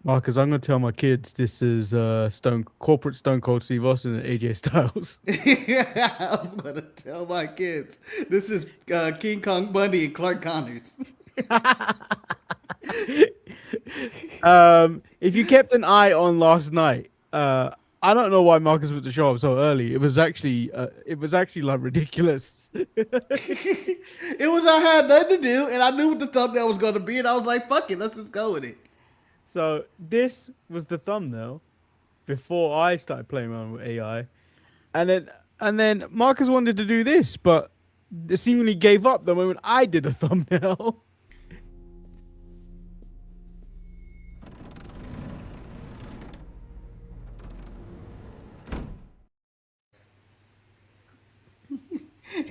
Marcus, I'm gonna tell my kids this is Stone Cold Steve Austin and AJ Styles. I'm gonna tell my kids this is King Kong Bundy and Clark Connors. If you kept an eye on last night, I don't know why Marcus was to show up so early. It was actually like ridiculous. It was I had nothing to do, and I knew what the thumbnail was gonna be, and I was like, "Fuck it, let's just go with it." So this was the thumbnail before I started playing around with AI, and then Marcus wanted to do this, but seemingly gave up the moment I did a thumbnail.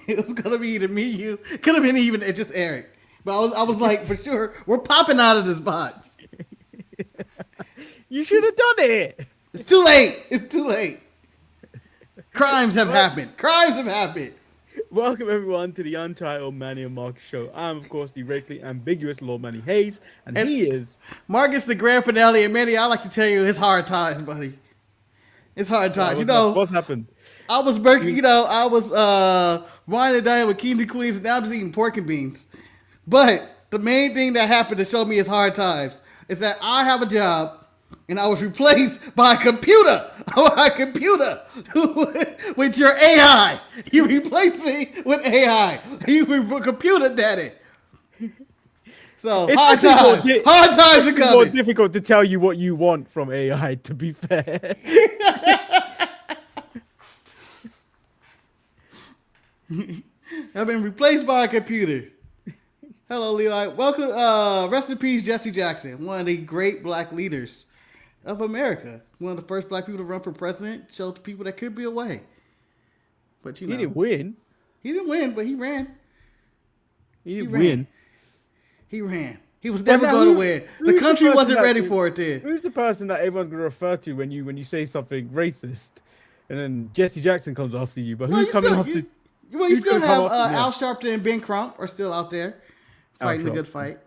It was gonna be either me, you, could have been even just Eric, but I was like, for sure, we're popping out of this box. You should have done it. It's too late. It's too late. Crimes have happened. Crimes have happened. Welcome everyone to the Untitled Manny and Marcus show. I'm of course the racially ambiguous Lord Manny Hayes, and he is Marcus, the grand finale, and Manny, I like to tell you, it's hard times, buddy. It's hard times. what's happened. I was working. I was wine and dining with kings and queens, and now I'm just eating pork and beans. But the main thing that happened to show me his hard times is that I have a job. And I was replaced by a computer. With your AI. You replaced me with AI. You were computer daddy. So It's hard times. Hard times are more coming. difficult to tell you what you want from AI. To be fair, I've been replaced by a computer. Hello, Levi. Welcome. Rest in peace, Jesse Jackson, one of the great black leaders of America. One of the first black people to run for president. Showed people that could be a way. But he didn't win. He didn't win, but he ran. He didn't win. He ran. He was never going to win. The country wasn't ready for it then. Who's the person that everyone's going to refer to when you say something racist? And then Jesse Jackson comes after you. But who's coming after? You still have Al Sharpton and Ben Crump are still out there fighting a good fight.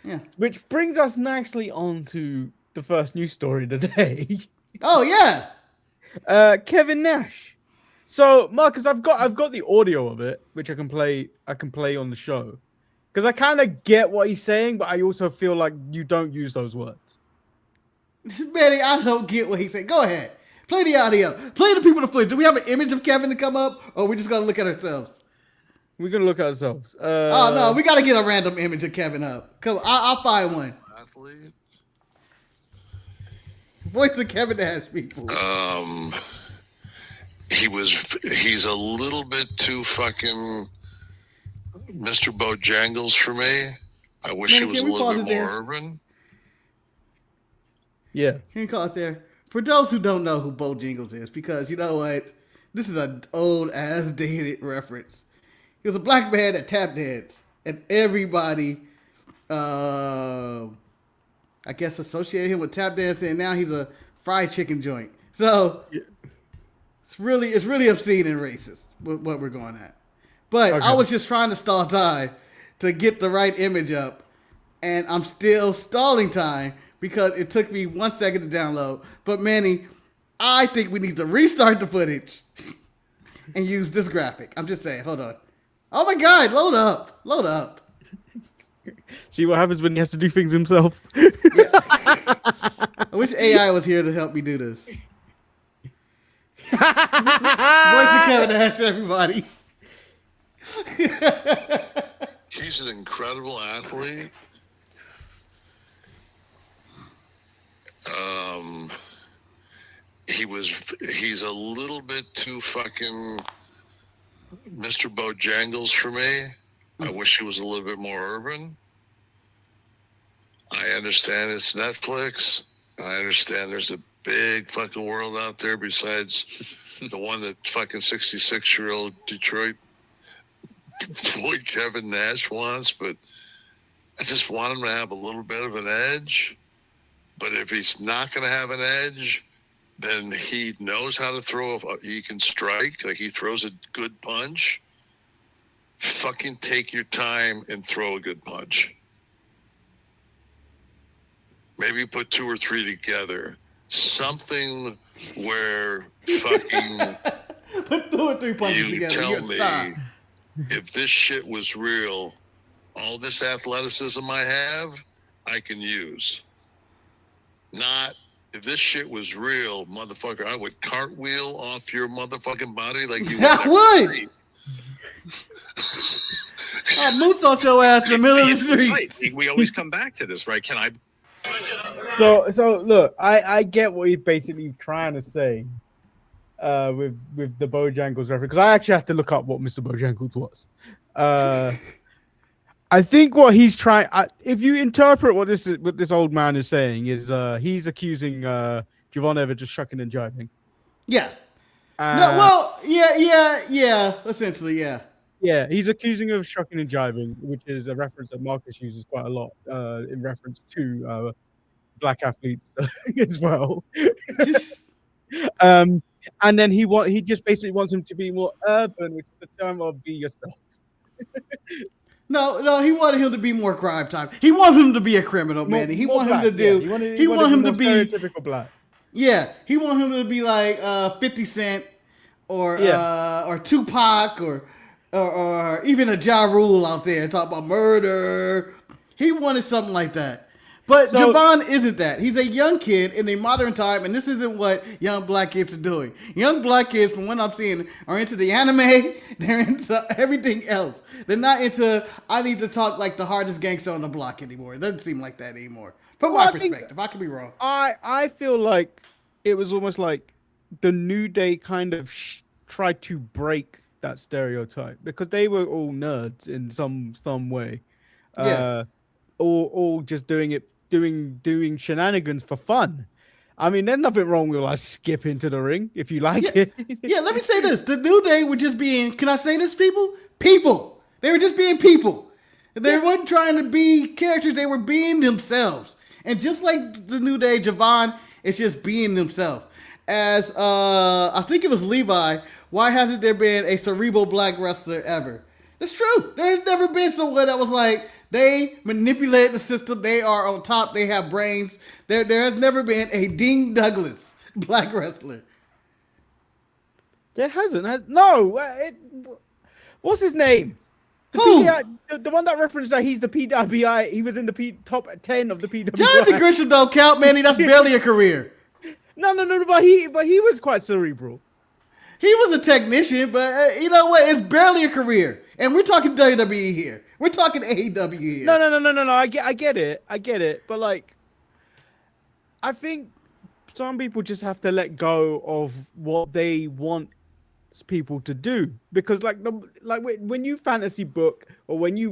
Yeah. Which brings us nicely on to the first news story of the day. Oh yeah. Kevin Nash. So Marcus, I've got the audio of it, which I can play on the show. Because I kind of get what he's saying, but I also feel like you don't use those words. Manny, I don't get what he's saying. Go ahead. Play the audio. Play the people to footage. Do we have an image of Kevin to come up, or are we just going to look at ourselves? We're going to look at ourselves. Oh, no. We got to get a random image of Kevin up. Come on. I'll find one. Athlete. Voice of Kevin Nash, people. He's a little bit too fucking Mr. Bojangles for me. I wish he was a little bit more urban. Yeah. Can you call it there? For those who don't know who Bojangles is, because you know what? This is an old ass dated reference. He was a black man that tap danced, and everybody, I guess, associated him with tap dancing, and now he's a fried chicken joint. So it's really obscene and racist what we're going at. But okay. I was just trying to stall time to get the right image up, and I'm still stalling time because it took me 1 second to download. But Manny, I think we need to restart the footage and use this graphic. I'm just saying. Hold on. Oh my God! Load up. See what happens when he has to do things himself. Yeah. I wish AI was here to help me do this. Voice of Kevin Nash, everybody. He's an incredible athlete. He's a little bit too fucking Mr. Bojangles for me. I wish he was a little bit more urban. I understand it's Netflix. I understand there's a big fucking world out there besides the one that fucking 66-year-old Detroit boy Kevin Nash wants, but I just want him to have a little bit of an edge. But if he's not going to have an edge, then he knows how to throw. He can strike. Like, he throws a good punch. Fucking take your time and throw a good punch. maybe put 2 or 3 together. Something where fucking Put 2 or 3 punches you together. tell You're me stop. if this shit was real, all this athleticism I have, I can use. Not if this shit was real, motherfucker, I would cartwheel off your motherfucking body like you I would. I'd moose on your ass in the middle of the street. Right. We always come back to this, right? Can I? So look, I get what he's basically trying to say with the Bojangles reference, because I actually have to look up what Mr. Bojangles was. I think what he's trying, if you interpret what this old man is saying, is he's accusing Javon Everett just shucking and jiving. Yeah. Yeah. Essentially, yeah. Yeah, he's accusing of shucking and jiving, which is a reference that Marcus uses quite a lot in reference to black athletes as well. And then he just basically wants him to be more urban, which is the term of be yourself. No, he wanted him to be more crime time. He wanted him to be a criminal, man. He wanted him to do. Yeah. He wanted him to be stereotypical black. Yeah, he wanted him to be like 50 Cent or Tupac or even a Ja Rule out there talking about murder. He wanted something like that. But Javon isn't that. He's a young kid in a modern time, and this isn't what young black kids are doing. Young black kids, from what I'm seeing, are into the anime. They're into everything else. They're not into, I need to talk like the hardest gangster on the block anymore. It doesn't seem like that anymore. From my perspective. I could be wrong. I feel like it was almost like the New Day kind of tried to break that stereotype, because they were all nerds in some way. Yeah. All just doing shenanigans for fun. I mean, there's nothing wrong with like skip into the ring if you like it. Yeah, let me say this. The New Day were just being, can I say this, people? People. They were just being people. They weren't trying to be characters. They were being themselves. And just like the New Day, Javon is just being themselves. As I think it was Levi, why hasn't there been a cerebral black wrestler ever? It's true. There's never been someone that was like, they manipulate the system. They are on top. They have brains. There has never been a Dean Douglas black wrestler. There hasn't. No. What's his name? The one that referenced that he's the PWI. He was in the top 10 of the PWI. Jonathan Grisham don't count, Manny. That's barely a career. No. But he was quite cerebral. He was a technician, but you know what? It's barely a career. And we're talking WWE here. We're talking AEW here. No. I get it. But like, I think some people just have to let go of what they want people to do, because when you fantasy book, or when you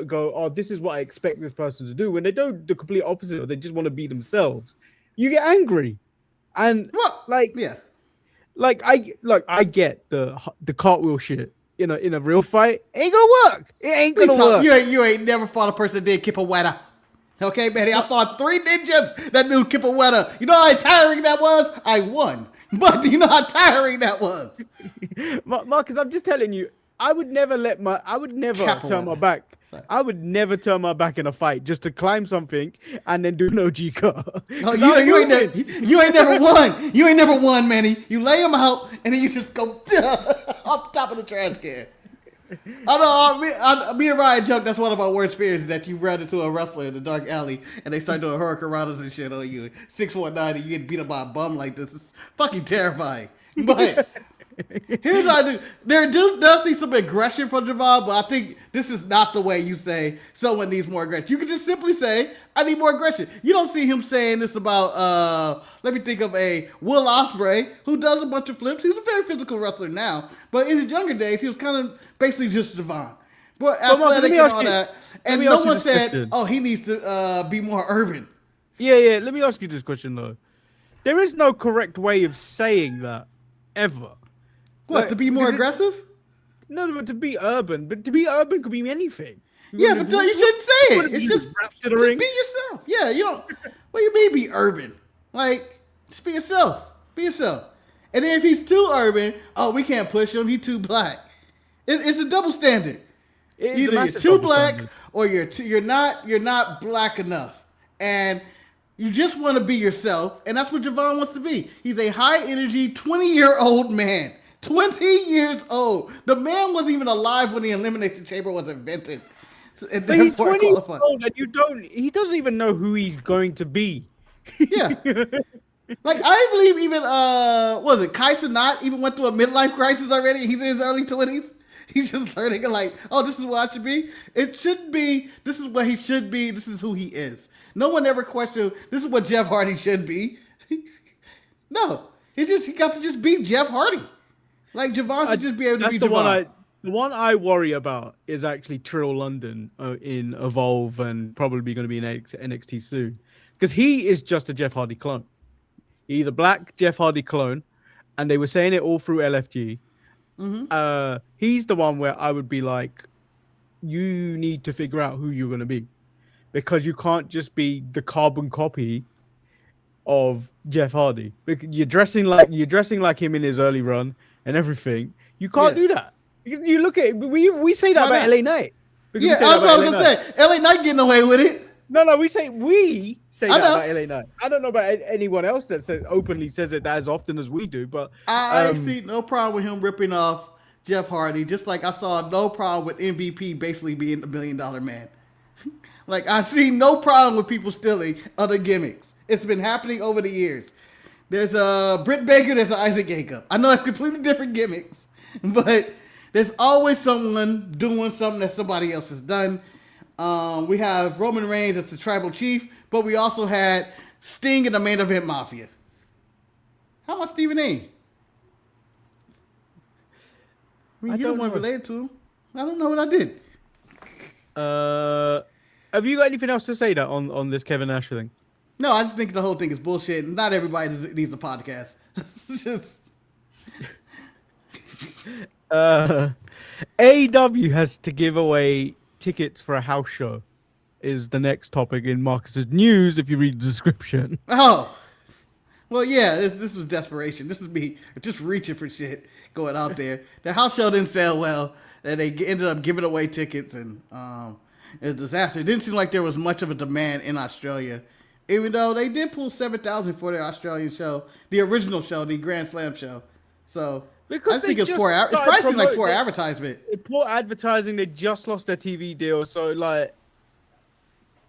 go, oh, this is what I expect this person to do, when they do the complete opposite, or they just want to be themselves, you get angry. And I get the cartwheel shit. In a real fight, ain't gonna work. It ain't gonna work. You ain't never fought a person that did Kipaweta. Okay, man. I fought 3 ninjas that knew Kipaweta. You know how tiring that was? I won. But do you know how tiring that was? Marcus, I'm just telling you, I would never turn my back. Sorry. I would never turn my back in a fight just to climb something and then do an OG car. Oh, you ain't never won. You ain't never won, Manny. You lay him out and then you just go off the top of the trash can. I know. Me and Ryan joke that's one of our worst fears, that you run into a wrestler in the dark alley and they start doing hurricanranas and shit on you. 619 and you get beat up by a bum like this. It's fucking terrifying. But here's what I do. There does see some aggression from Javon, but I think this is not the way you say someone needs more aggression. You can just simply say, I need more aggression. You don't see him saying this about, let me think of a Will Ospreay, who does a bunch of flips. He's a very physical wrestler now, but in his younger days, he was kind of basically just Javon. But athletic and all that. And no one said, oh, he needs to be more urban. Yeah. Let me ask you this question, though. There is no correct way of saying that, ever. What, to be more aggressive? No, but to be urban. But to be urban could be anything. Yeah, but you shouldn't say it. It's just to the ring. Be yourself. Yeah, you don't. What do you mean be urban? Like, just be yourself. Be yourself. And then if he's too urban, oh, we can't push him. He's too black. It's a double standard. Either you're too black or you're not black enough. And You just want to be yourself, and that's what Javon wants to be. He's a high-energy, 20-year-old man. 20 years old. The man wasn't even alive when the Elimination Chamber was invented. But he's 20 years old, and he doesn't even know who he's going to be. Yeah. Like, I believe even, was it Kai Cenat even went through a midlife crisis already? He's in his early 20s. He's just learning, like, oh, this is what I should be. It should be, this is what he should be. This is who he is. No one ever questioned, this is what Jeff Hardy should be. No. He got to just be Jeff Hardy. Like, Javon should just be able to be Javon. The one I worry about is actually Trill London in Evolve and probably going to be in NXT soon. Because he is just a Jeff Hardy clone. He's a black Jeff Hardy clone, and they were saying it all through LFG. Mm-hmm. He's the one where I would be like, you need to figure out who you're going to be, because you can't just be the carbon copy of Jeff Hardy. You're dressing like him in his early run and everything. You can't do that. You look at it, we say that about LA Knight. Yeah, that's what I was gonna say. LA Knight getting away with it. No, we say that about LA Knight. I don't know about anyone else that openly says it as often as we do, but I see no problem with him ripping off Jeff Hardy, just like I saw no problem with MVP basically being the $1 million man. Like, I see no problem with people stealing other gimmicks. It's been happening over the years. There's a Britt Baker, there's an Isaac Jacob. I know it's completely different gimmicks, but there's always someone doing something that somebody else has done. We have Roman Reigns as the tribal chief, but we also had Sting in the main event Mafia. How about Stephen A? I mean, you're the one related to him. I don't know what I did. Have you got anything else to say that on this Kevin Nash thing? No, I just think the whole thing is bullshit. Not everybody needs a podcast. It's just... AEW has to give away tickets for a house show is the next topic in Marcus's news if you read the description. Oh. Well, yeah, this was desperation. This is me just reaching for shit going out there. The house show didn't sell well, and they ended up giving away tickets, and it was a disaster. It didn't seem like there was much of a demand in Australia, even though they did pull 7,000 for their Australian show, the original show, the Grand Slam show. So because I think it's poor. It probably seems like poor advertisement. Poor advertising. They just lost their TV deal, so like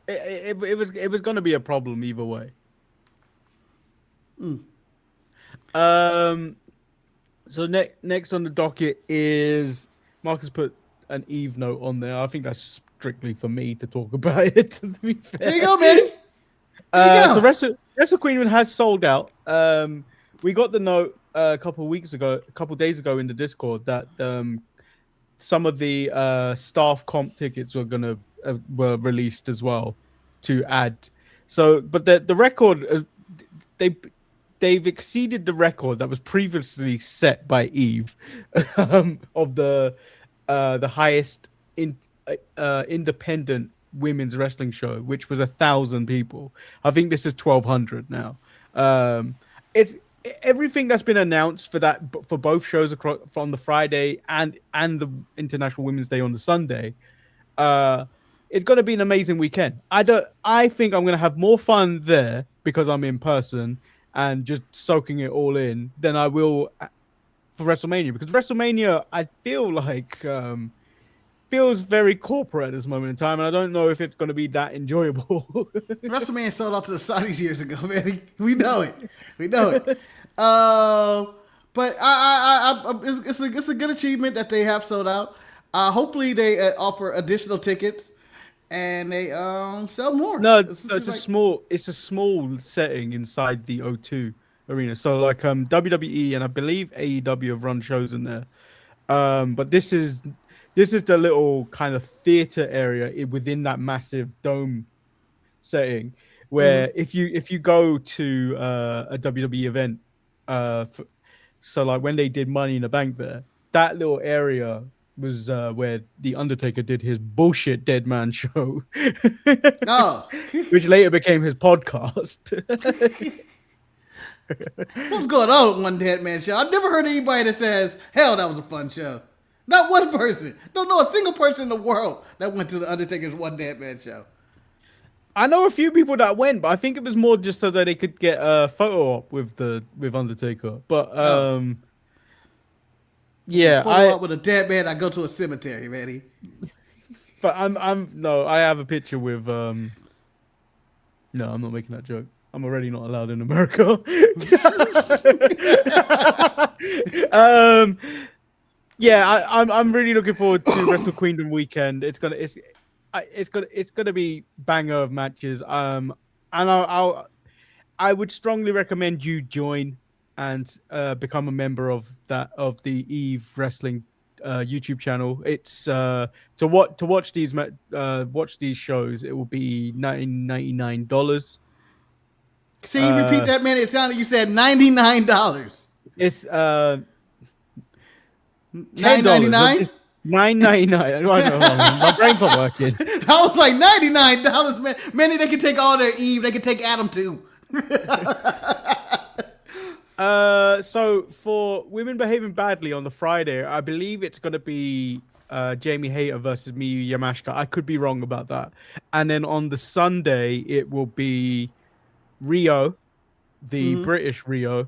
it was going to be a problem either way. So next on the docket is Marcus put an Eve note on there. I think that's strictly for me to talk about it. To be fair, there you go, man. So Wrestle Queendom has sold out. We got the note a couple days ago in the Discord that some of the staff comp tickets were released as well to add. So, but the record they've exceeded the record that was previously set by Eve of the highest independent women's wrestling show, which was 1,000 people. I think this is 1,200 now. It's everything that's been announced for both shows from the Friday and the International Women's Day on the Sunday. It's going to be an amazing weekend. I think I'm going to have more fun there because I'm in person and just soaking it all in than I will for WrestleMania, because WrestleMania I feel like feels very corporate at this moment in time, and I don't know if it's going to be that enjoyable. WrestleMania sold out to the Saudis years ago, man. We know it. But it's a good achievement that they have sold out. Hopefully they offer additional tickets and they sell more. No, it's a small setting inside the O2 arena. So like WWE and I believe AEW have run shows in there. But this is the little kind of theater area within that massive dome setting where if you go to a WWE event, so like when they did Money in the Bank there, that little area was where the Undertaker did his bullshit Dead Man show, which later became his podcast. What's going on with one Dead Man show? I've never heard anybody that says, hell, that was a fun show. Not one person. Don't know a single person in the world that went to the Undertaker's One Dead Man show. I know a few people that went, but I think it was more just so that they could get a photo op with Undertaker. But yeah, Photo up with a dead man. I go to a cemetery, Manny. but I have a picture with No, I'm not making that joke. I'm already not allowed in America. Yeah, I'm really looking forward to Wrestle Queendom weekend. It's gonna be banger of matches. And I would strongly recommend you join and become a member of the Eve Wrestling YouTube channel. It's to watch these shows. It will be $99. See, you repeat that, man. It sounded you said $99. It's $9.99. $9.99. My brain's not working. I was like $99, man. Manny, they can take all their Eve. They can take Adam too. So for Women Behaving Badly on the Friday, I believe it's going to be Jamie Hayter versus Miyu Yamashita. I could be wrong about that. And then on the Sunday, it will be Rio, the British Rio,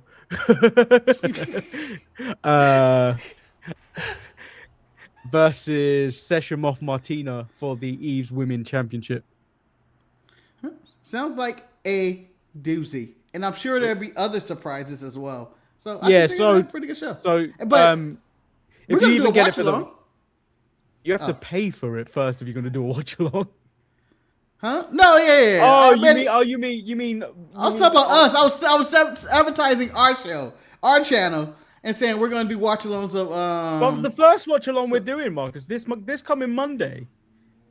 versus Session Moff Martina for the Eve's Women Championship. Sounds like a doozy. And I'm sure there'll be other surprises as well. So I think so a pretty good show. So, but if you even get it for along. you have to pay for it first if you're going to do a watch along. Huh? No, yeah. Oh, you mean? I was talking about us. I was advertising our show, our channel, and saying we're going to do watch alongs of. Well, the first watch along we're doing, Marcus, this coming Monday,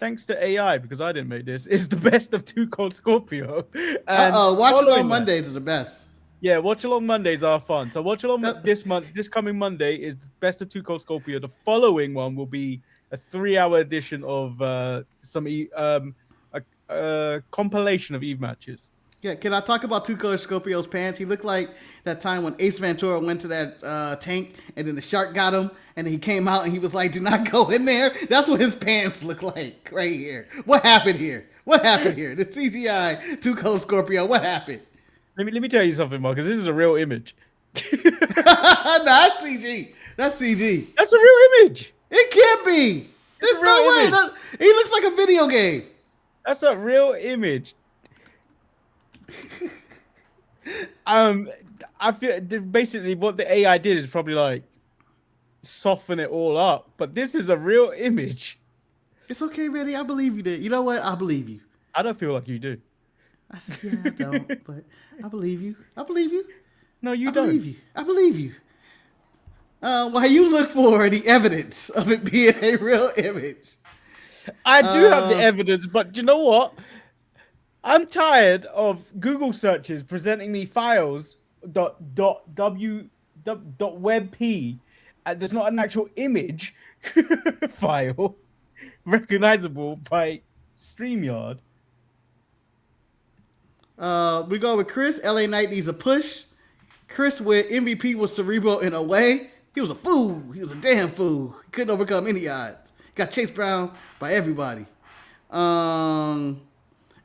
thanks to AI because I didn't make this, is the best of Two Cold Scorpio. Watch along Mondays are the best. Yeah, watch along Mondays are fun. So watch along this coming Monday is best of Two Cold Scorpio. The following one will be a 3-hour edition of a compilation of Eve matches. Yeah, can I talk about Two Cold Scorpio's pants? He looked like that time when Ace Ventura went to that tank and then the shark got him and then he came out and he was like, do not go in there. That's what his pants look like right here. What happened here? The CGI Two Cold Scorpio, what happened? Let me tell you something, Marcus. This is a real image. That's CG. That's CG. That's a real image. It can't be. There's no way. He looks like a video game. That's a real image. I feel basically what the AI did is probably like soften it all up, but this is a real image. It's okay, Manny. I believe you did. You know what? I believe you. I don't feel like you do. Yeah, I don't, but I believe you. No, you don't. I believe you. While you look for the evidence of it being a real image. I do have the evidence, but you know what? I'm tired of Google searches presenting me files .webp and there's not an actual image file recognizable by StreamYard. We go with Chris. LA Knight needs a push. Chris with MVP was cerebral in a way. He was a fool. He was a damn fool. He couldn't overcome any odds. Got chased around by everybody.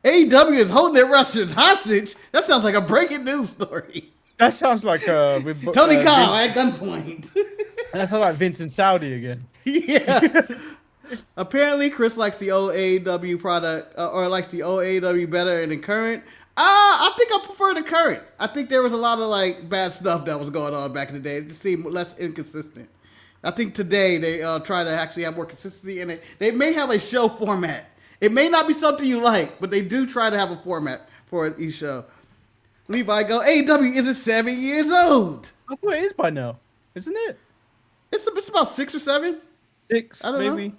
AEW is holding their wrestlers hostage. That sounds like a breaking news story. That sounds like Tony Khan at gunpoint. That sounds like Vince and Saudi again. Yeah. Apparently, Chris likes the old AEW product or likes the old AEW better than the current. I think I prefer the current. I think there was a lot of like bad stuff that was going on back in the day. It just seemed less inconsistent. I think today they try to actually have more consistency in it. They may have a show format. It may not be something you like, but they do try to have a format for each show. Levi go, AEW isn't 7 years old. I thought it is by now, isn't it? It's about 6 or 7. 6, I don't maybe. know.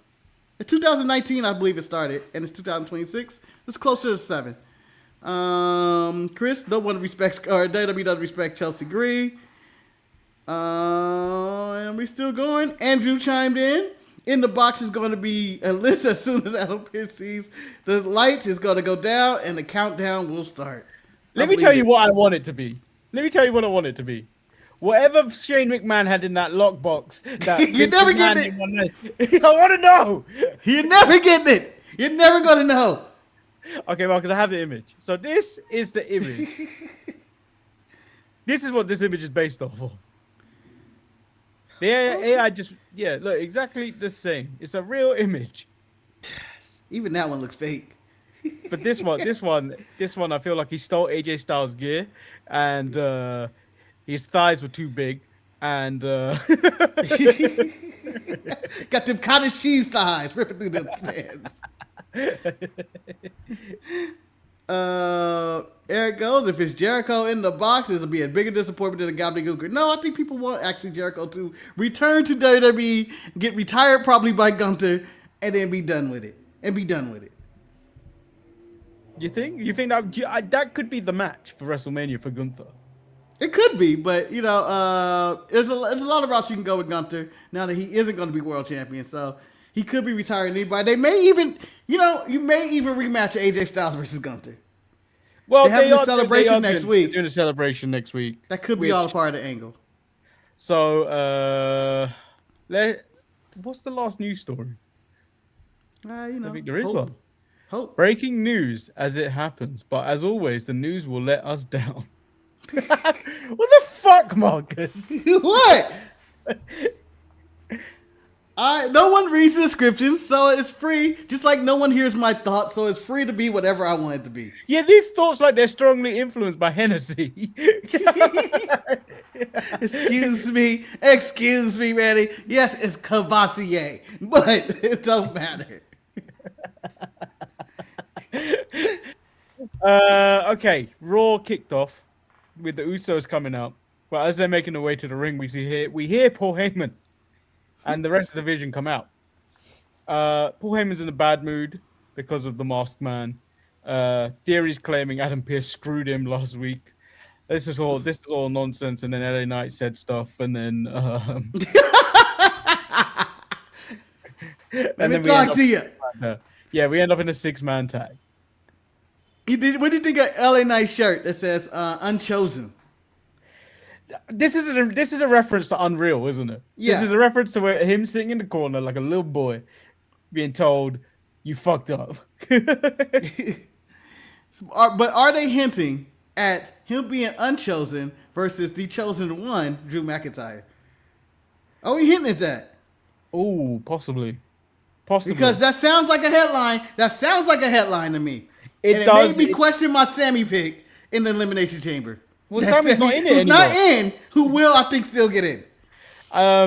In 2019, I believe it started, and it's 2026. It's closer to 7. Chris, no one respects, or WWE doesn't respect Chelsea Green. And we still going. Andrew chimed in. In the box is going to be a list as soon as Adam Pearce sees the lights is going to go down and the countdown will start. Let me tell you what I want it to be. Whatever Shane McMahon had in that lockbox, that you're never getting it. I want to know. You're never getting it. You're never going to know. Okay, Marcus, I have the image. So this is the image. This is what this image is based off of. The AI just, look, exactly the same. It's a real image. Even that one looks fake. But this one, I feel like he stole AJ Styles' gear, and his thighs were too big, and Got them cottage cheese thighs ripping through the pants. Eric goes, if it's Jericho in the box, this will be a bigger disappointment than the gobbledygooker. No, I think people want actually Jericho to return to WWE, get retired probably by Gunther, and then be done with it. You think? You think that could be the match for WrestleMania for Gunther? It could be, but there's a lot of routes you can go with Gunther now that he isn't going to be world champion. So he could be retiring anybody. They may even, you may even rematch AJ Styles versus Gunther. Well, they're having a celebration next week. They're doing a celebration next week. That could be all a part of the angle. So, what's the last news story? I think there is one. Hope. Breaking news as it happens, but as always, the news will let us down. What the fuck, Marcus? What? No one reads the description, so it's free. Just like no one hears my thoughts, so it's free to be whatever I want it to be. Yeah, these thoughts like they're strongly influenced by Hennessy. Excuse me, Manny. Yes, it's Cavassier, but it don't matter. Okay, Raw kicked off with the Usos coming out, but as they're making their way to the ring, we hear Paul Heyman and the rest of the division come out. Paul Heyman's in a bad mood because of the Masked Man. Theory's claiming Adam Pearce screwed him last week. This is all nonsense. And then LA Knight said stuff, and then Let me talk to you. Yeah, we end up in a 6-man tag. What do you think of LA Knight's shirt that says Unchosen? This is a reference to Unreal, isn't it? Yeah. This is a reference to him sitting in the corner like a little boy being told, you fucked up. But are they hinting at him being unchosen versus the chosen one, Drew McIntyre? Are we hinting at that? Oh, possibly. Because that sounds like a headline. That sounds like a headline to me. It made me question my Sammy pick in the Elimination Chamber. Well, Sammy's not in it anymore. Who's not in, who will, I think, still get in.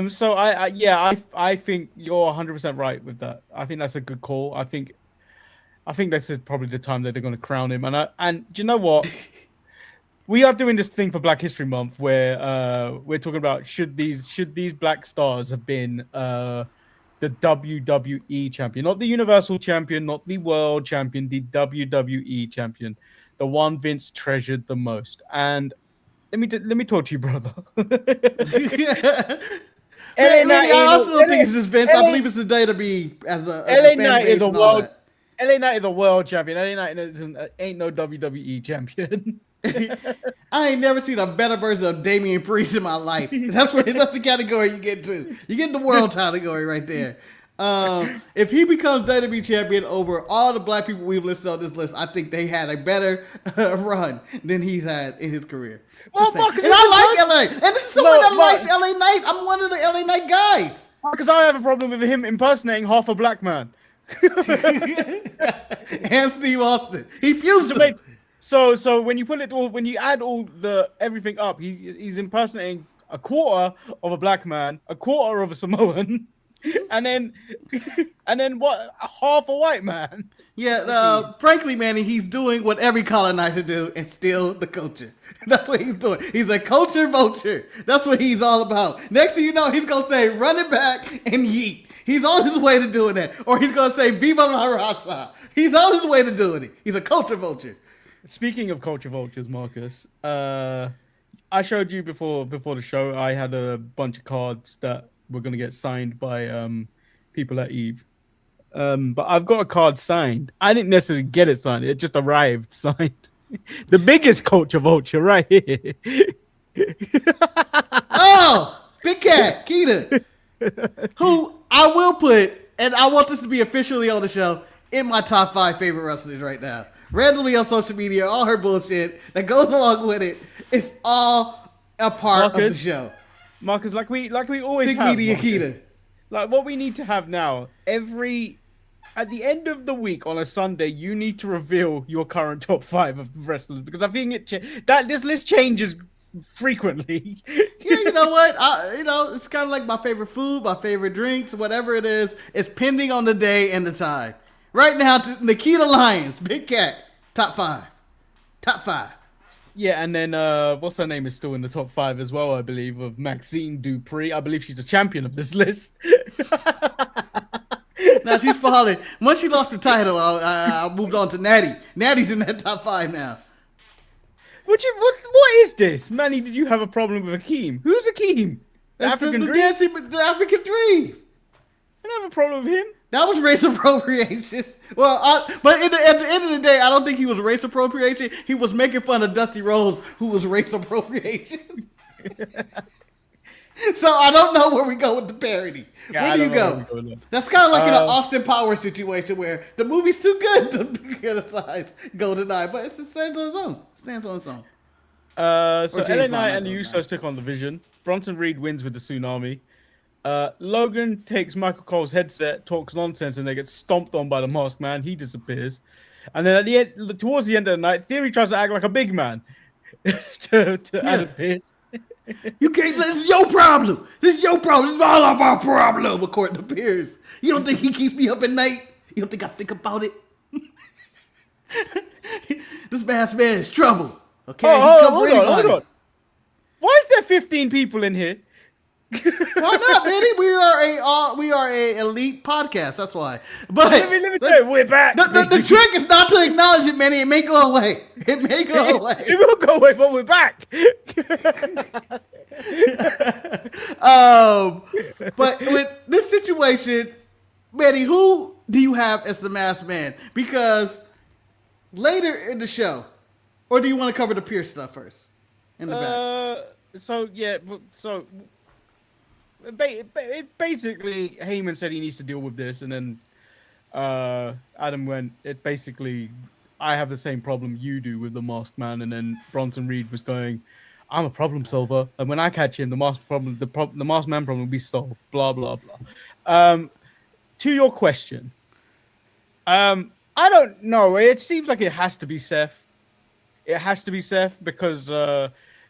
So I think you're 100% right with that. I think that's a good call. I think this is probably the time that they're going to crown him. And do you know what? We are doing this thing for Black History Month where we're talking about should these black stars have been the WWE champion, not the Universal champion, not the world champion, the WWE champion, the one Vince treasured the most. And let me talk to you, brother. I also don't think it's just Vince. I believe it's the day to be as a LA Knight is a world. LA Knight is a world champion. LA Knight ain't no WWE champion. I ain't never seen a better version of Damian Priest in my life. That's the category you get to. You get the world category right there. If he becomes WWE champion over all the black people we've listed on this list, I think they had a better run than he's had in his career. Well, Marcus, and I like LA. And this is someone that likes LA Knight. I'm one of the LA Knight guys. Because I have a problem with him impersonating half a black man. And Steve Austin. He fused them. So when you add everything up, he's impersonating a quarter of a black man, a quarter of a Samoan, and then what? Half a white man. Yeah, frankly, Manny, he's doing what every colonizer do and steal the culture. That's what he's doing. He's a culture vulture. That's what he's all about. Next thing you know, he's gonna say run it back and yeet. He's on his way to doing that, or he's gonna say viva la raza. He's on his way to doing it. He's a culture vulture. Speaking of culture vultures, Marcus, I showed you before the show. I had a bunch of cards that were going to get signed by people at Eve. But I've got a card signed. I didn't necessarily get it signed. It just arrived signed. The biggest culture vulture right here. Oh, Big Cat, Keita. Who I will put, and I want this to be officially on the show, in my top 5 favorite wrestlers right now. Randomly on social media, all her bullshit that goes along with it. It's all a part of the show. Marcus, like we always Big have. Media Marcus. Akita. Like what we need to have now, at the end of the week on a Sunday, you need to reveal your current top 5 of wrestlers because I think this list changes frequently. Yeah, you know what? It's kind of like my favorite food, my favorite drinks, whatever it is. It's pending on the day and the time. Right now, Nikita Lyons, Big Cat, top 5. Top 5. Yeah, and then what's her name is still in the top 5 as well, I believe, of Maxine Dupree. I believe she's a champion of this list. Now she's falling. Once she lost the title, I moved on to Natty. Natty's in that top 5 now. What is this? Manny, did you have a problem with Akeem? Who's Akeem? The African Dream? The African Dream. I don't have a problem with him. That was race appropriation. Well, but at the end of the day, I don't think he was race appropriation. He was making fun of Dusty Rhodes, who was race appropriation. So I don't know where we go with the parody. Where do you go? That's kind of like in an Austin Powers situation where the movie's too good to criticize GoldenEye, but it stands on its own. So LA Knight and the Usos took on the Vision. Bronson Reed wins with the Tsunami. Logan takes Michael Cole's headset, talks nonsense, and they get stomped on by the Masked Man. He disappears. And then towards the end of the night, Theory tries to act like a big man to Adam Pearce. You can't. This is your problem. This is all of our problem, according to Pierce. You don't think he keeps me up at night? You don't think I think about it? This Masked Man is trouble. Okay. Hold on. Why is there 15 people in here? Why not, Manny? We are a elite podcast. That's why. But let me tell you, we're back. The trick is not to acknowledge it, Manny. It may go away. It will go away, but we're back. But with this situation, Manny, who do you have as the Masked Man? Because later in the show, or do you want to cover the Pierce stuff first? In the back. Basically, Heyman said he needs to deal with this, and then Adam went, I have the same problem you do with the Masked Man, and then Bronson Reed was going, I'm a problem solver, and when I catch him, the Masked Man problem will be solved, blah, blah, blah. To your question, I don't know, it seems like it has to be Seth. It has to be Seth because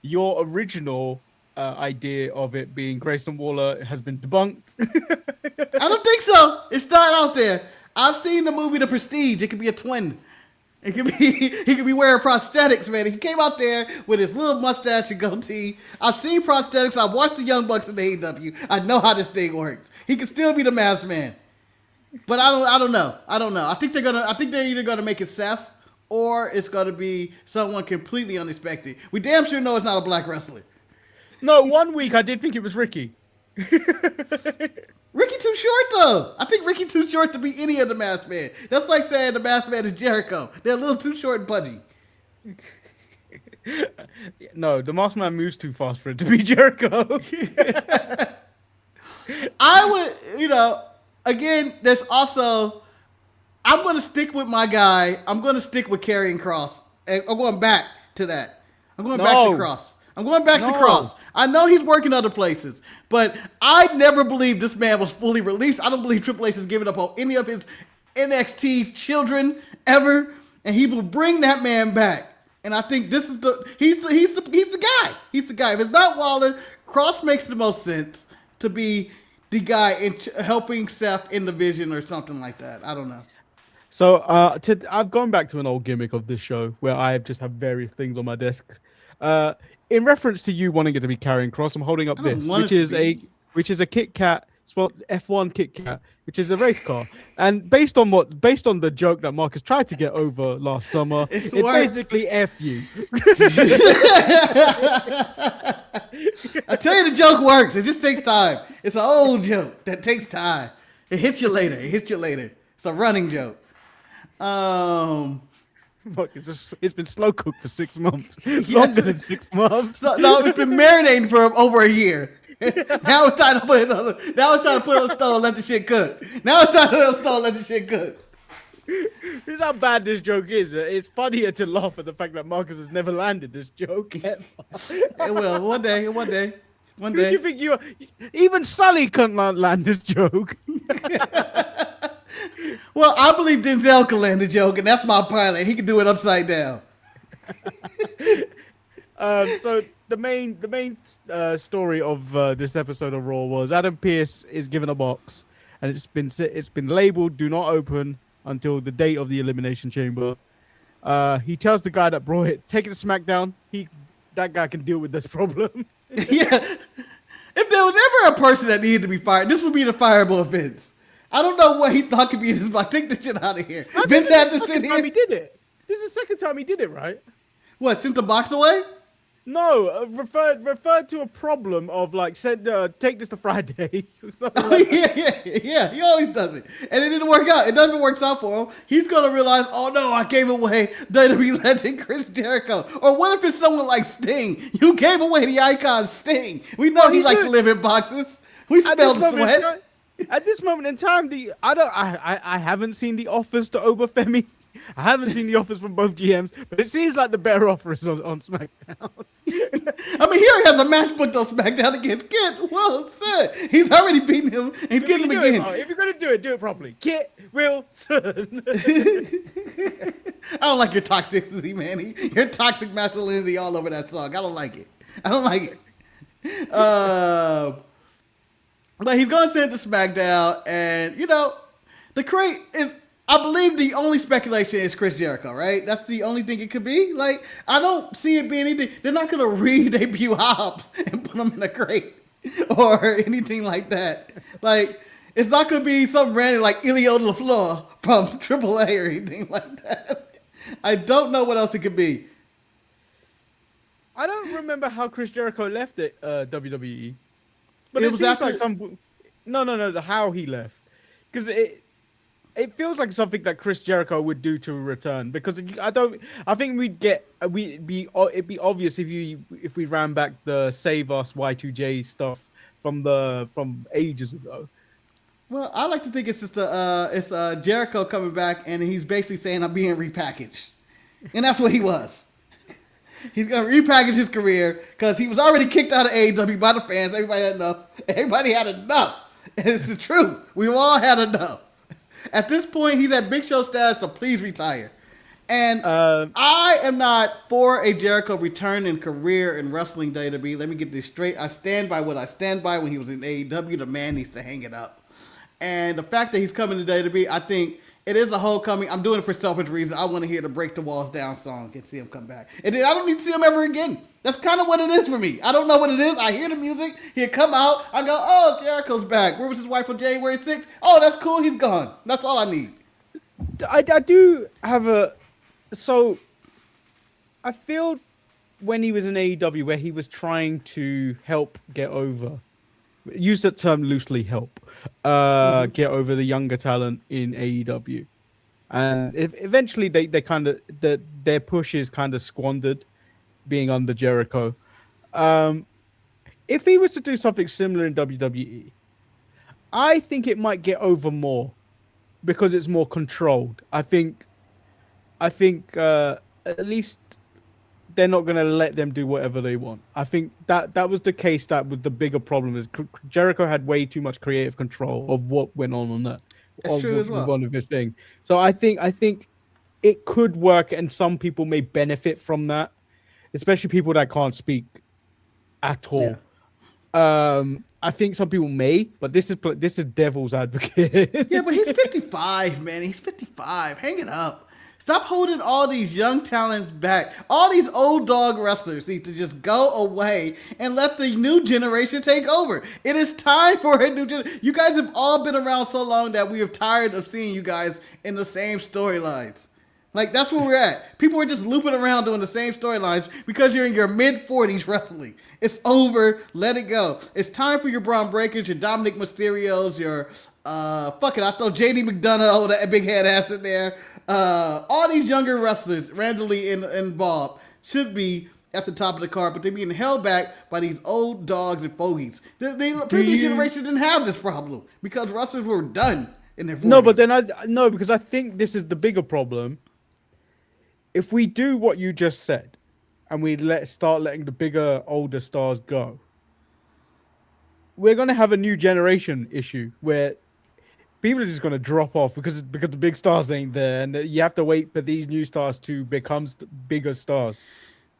your original idea of it being Grayson Waller has been debunked. I don't think so. It's not out there. I've seen the movie The Prestige. It could be a twin. It could be he could be wearing prosthetics, man. He came out there with his little mustache and goatee. I've seen prosthetics. I've watched the Young Bucks in the AEW. I know how this thing works. He could still be the Masked Man. But I don't know. I think they're either gonna make it Seth or it's gonna be someone completely unexpected. We damn sure know it's not a black wrestler. No, 1 week I did think it was Ricky. Ricky too short though. I think Ricky too short to be any of the Masked Man. That's like saying the Masked Man is Jericho. They're a little too short and pudgy. No, the Masked Man moves too fast for it to be Jericho. I would, again, there's also, I'm going to stick with my guy. I'm going to stick with Karrion Kross. And I'm going back to that. I'm going back to Kross. To Kross. I know he's working other places, but I never believed this man was fully released. I don't believe Triple H has given up on any of his NXT children ever, and he will bring that man back. And I think this is he's the guy. He's the guy. If it's not Waller, Kross makes the most sense to be the guy in helping Seth in the Vision or something like that. I don't know. So I've gone back to an old gimmick of this show where I just have various things on my desk. In reference to you wanting it to be Karrion Kross, I'm holding up this, which is a Kit Kat, spelled F1 Kit Kat, which is a race car. And based on the joke that Marcus tried to get over last summer, it's basically F you. I tell you, the joke works. It just takes time. It's an old joke that takes time. It hits you later. It's a running joke. Fuck, it's been slow cooked for 6 months. Longer than 6 months. No, it's been marinating for over a year. Now it's time to put it on the stove and let the shit cook. Here's how bad this joke is. It's funnier to laugh at the fact that Marcus has never landed this joke ever. It will one day. One day. Who do you think you are? Even Sully couldn't land this joke. Well, I believe Denzel can land the joke, and that's my pilot. He can do it upside down. So the main story of this episode of Raw was Adam Pearce is given a box, and it's been labeled "Do not open" until the date of the Elimination Chamber. He tells the guy that brought it, take it to SmackDown. That guy can deal with this problem. Yeah. If there was ever a person that needed to be fired, this would be the fireable Vince. I don't know what he thought could be this, but take this shit out of here. Vince had to sit here. He did it. This is the second time he did it, right? What, sent the box away? No, referred to a problem of like said, take this to Friday. Oh, yeah. He always does it, and it didn't work out. It never works out for him. He's gonna realize, oh no, I gave away WWE legend Chris Jericho. Or what if it's someone like Sting? You gave away the icon Sting. We know he likes to live in boxes. We smell the sweat. At this moment in time, I haven't seen the offers to Obafemi. I haven't seen the offers from both GMs, but it seems like the better offer is on SmackDown. I mean, here he has a match booked on SmackDown against Kit Wilson. He's already beaten him. He's getting him again. If you're going to do it properly. Kit Wilson. I don't like your toxicity, Manny. Your toxic masculinity all over that song. I don't like it. But he's going to send it to SmackDown, and, the crate is... I believe the only speculation is Chris Jericho, right? That's the only thing it could be. Like, I don't see it being anything. They're not going to re-debut Hobbs and put him in a crate or anything like that. Like, it's not going to be some random like Ilio LaFleur from AAA or anything like that. I don't know what else it could be. I don't remember how Chris Jericho left it, WWE. But it it was seems after... like some... No, how he left. Because it feels like something that Chris Jericho would do to return, because I think it'd be obvious if we ran back the Save Us Y2J stuff from ages ago. Well, I like to think it's just it's Jericho coming back, and he's basically saying I'm being repackaged, and that's what he was. He's gonna repackage his career because he was already kicked out of AEW by the fans. Everybody had enough. And it's the truth. We've all had enough. At this point, he's at Big Show status, so please retire. And I am not for a Jericho return in career in wrestling WWE. Let me get this straight. I stand by what I stand by. When he was in AEW, the man needs to hang it up. And the fact that he's coming to WWE, I think it is a homecoming. I'm doing it for selfish reasons. I want to hear the Break the Walls Down song and see him come back. And then I don't need to see him ever again. That's kind of what it is for me. I don't know what it is. I hear the music. He'll come out. I go, oh, Jericho's back. Where was his wife on January 6th? Oh, that's cool. He's gone. That's all I need. I do have so I feel when he was in AEW where he was trying to help get over, use that term loosely, help get over the younger talent in AEW. And eventually they kind of, their push is kind of squandered being under Jericho. If he was to do something similar in WWE, I think it might get over more because it's more controlled. I think at least they're not going to let them do whatever they want. I think that was the case. That was the bigger problem, is Jericho had way too much creative control of what went on that. That's true as well. One of his thing. So I think it could work, and some people may benefit from that, especially people that can't speak at all. Yeah. I think some people may, but this is devil's advocate. Yeah, but he's 55, man. He's 55. Hang it up. Stop holding all these young talents back. All these old dog wrestlers need to just go away and let the new generation take over. It is time for a new generation. You guys have all been around so long that we are tired of seeing you guys in the same storylines. Like, that's where we're at. People are just looping around doing the same storylines because you're in your mid-40s wrestling. It's over. Let it go. It's time for your Braun Breakers, your Dominic Mysterios, your, I throw JD McDonough, that big head ass in there. All these younger wrestlers randomly involved should be at the top of the card, but they're being held back by these old dogs and fogies. The previous generation didn't have this problem because wrestlers were done. in their 40s. No, but then no, because I think this is the bigger problem. If we do what you just said, and we start letting the bigger, older stars go, we're gonna have a new generation issue where people are just gonna drop off because the big stars ain't there, and you have to wait for these new stars to become bigger stars.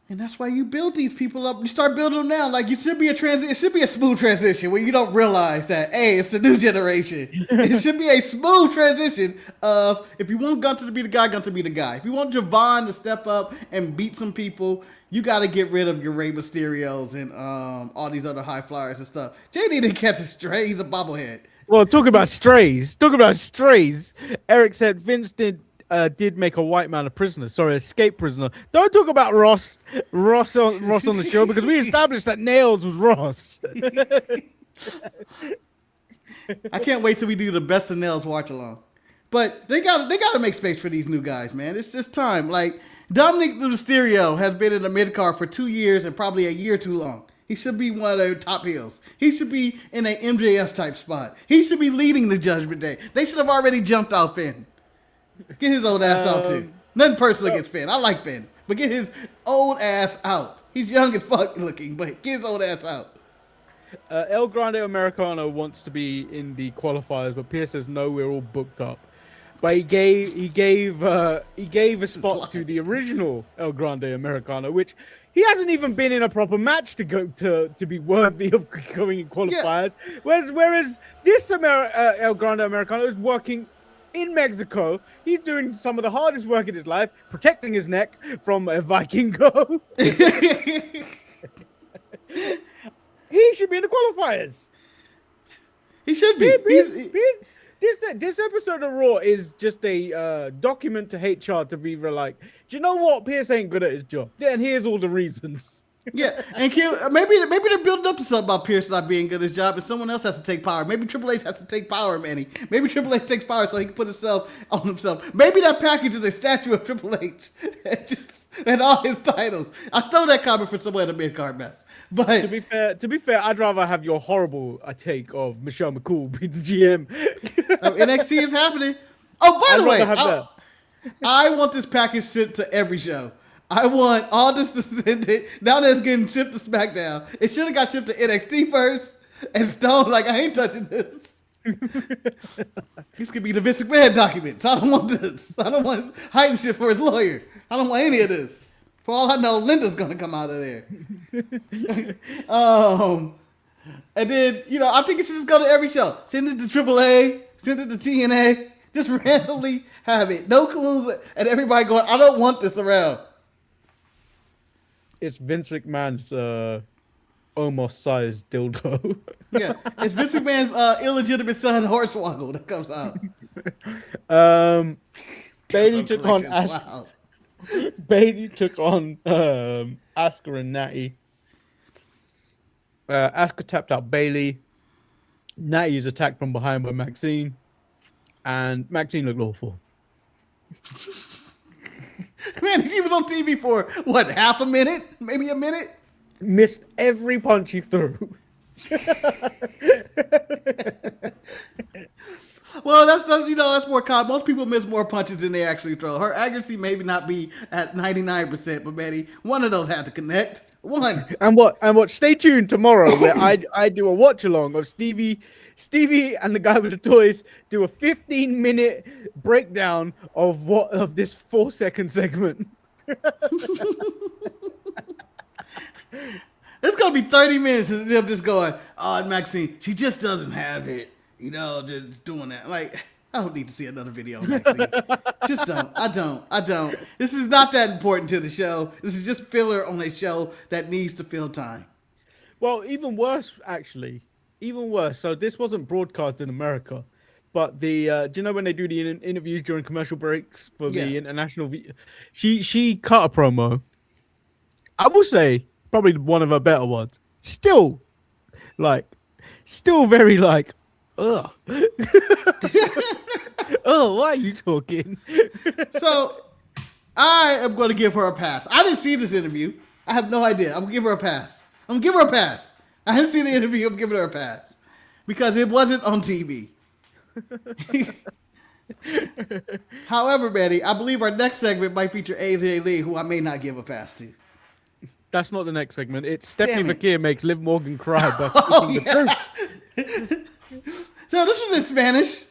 And that's why you build these people up. You start building them now. Like, it should be it should be a smooth transition where you don't realize that, hey, it's the new generation. It should be a smooth transition of, if you want Gunther to be the guy, Gunther be the guy. If you want Javon to step up and beat some people, you got to get rid of your Rey Mysterios and all these other high flyers and stuff. JD didn't catch a stray. He's a bobblehead. Well, talk about strays. Eric said Vince did make a white man a prisoner. Sorry, escape prisoner. Don't talk about Ross on the show because we established that Nails was Ross. I can't wait till we do the best of Nails watch along. But they got to make space for these new guys, man. It's just time. Like, Dominic Mysterio has been in the mid card for 2 years and probably a year too long. He should be one of their top heels. He should be in an MJF type spot. He should be leading the Judgment Day. They should have already jumped out Finn. Get his old ass out too. Nothing personal against Finn. I like Finn. But get his old ass out. He's young as fuck looking, but get his old ass out. El Grande Americano wants to be in the qualifiers, but Pierce says no, we're all booked up. But he gave a spot to the original El Grande Americano, which he hasn't even been in a proper match to go to be worthy of going in qualifiers. Yeah. Whereas this El Grande Americano is working in Mexico. He's doing some of the hardest work in his life, protecting his neck from a Vikingo. He should be in the qualifiers. He should be. This episode of Raw is just a document to HR to be like, do you know what? Pierce ain't good at his job. Yeah, and here's all the reasons. Yeah, and maybe they're building up to something about Pierce not being good at his job, and someone else has to take power. Maybe Triple H has to take power, Manny. Maybe Triple H takes power so he can put himself on himself. Maybe that package is a statue of Triple H and all his titles. I stole that comment from somewhere in the mid-card mess. But to be fair, I'd rather have your horrible take of Michelle McCool be the GM. NXT is happening. Oh, by the way, I want this package shipped to every show. I want all this to send it. Now that it's getting shipped to SmackDown. It should have got shipped to NXT first. And Stone, like, I ain't touching this. This could be the Vince McMahon documents. I don't want this. I don't want hiding shit for his lawyer. I don't want any of this. For all I know, Linda's gonna come out of there. And then, I think it should just go to every show. Send it to AAA, send it to TNA. Just randomly have it. No clues, and everybody going, I don't want this around. It's Vince McMahon's almost sized dildo. Yeah, it's Vince McMahon's illegitimate son, Hornswoggle, that comes out. Bayley took on Asuka. Bayley took on Asuka and Natty. Asuka tapped out Bayley. Natty is attacked from behind by Maxine. And Maxine looked awful. Man, he was on TV for, what, half a minute? Maybe a minute? Missed every punch he threw. Well, that's more common. Most people miss more punches than they actually throw. Her accuracy maybe not be at 99%, but Betty, one of those had to connect. One. And what? Stay tuned tomorrow where I do a watch along of Stevie and the guy with the toys do a 15-minute breakdown of this 4-second segment. It's gonna be 30 minutes of them just going, oh, Maxine, she just doesn't have it. Just doing that. Like, I don't need to see another video on Maxine. Just don't. I don't. This is not that important to the show. This is just filler on a show that needs to fill time. Well, even worse, actually. Even worse. So this wasn't broadcast in America, but do you know when they do the interviews during commercial breaks for the international? She cut a promo. I will say probably one of her better ones. Still very like, ugh. Oh, why are you talking? So I am going to give her a pass. I didn't see this interview. I have no idea. I'm going to give her a pass. I didn't see the interview. I'm giving her a pass because it wasn't on TV. However, Betty, I believe our next segment might feature AJ Lee, who I may not give a pass to. That's not the next segment. It's Stephanie Damn it. McKeer makes Liv Morgan cry by speaking the truth. So this was in Spanish.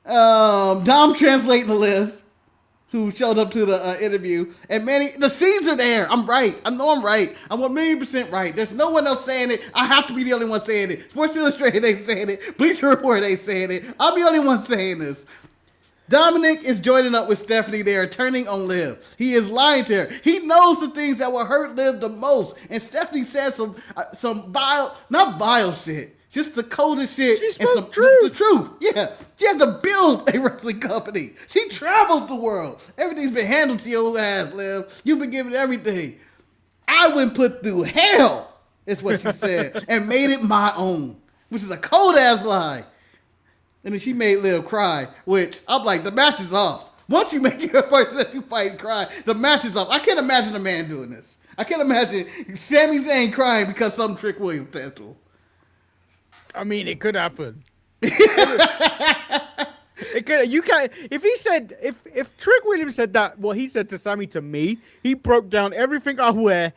Dom translating to Liv, who showed up to the interview, and Manny, the scenes are there. I'm right. I know I'm right. I'm 1,000,000% right. There's no one else saying it. I have to be the only one saying it. Sports Illustrated ain't saying it. Bleacher Report ain't saying it. I'm the only one saying this. Dominic is joining up with Stephanie. They are turning on Liv. He is lying to her. He knows the things that will hurt Liv the most. And Stephanie said some vile, not vile shit, just the coldest shit. She and spoke some truth. The truth. Yeah. She has to build a wrestling company. She traveled the world. Everything's been handled to your ass, Liv. You've been given everything. I went put through hell, is what she said, and made it my own, which is a cold ass lie. And then she made Liv cry, which I'm like, the match is off. Once you make your person that you fight and cry, the match is off. I can't imagine a man doing this. I can't imagine Sami Zayn crying because some Trick Williams says to him. I mean, it could happen. It could. You can't. If he said, if Trick Williams said that, what he said to Sammy to me, he broke down everything I wear,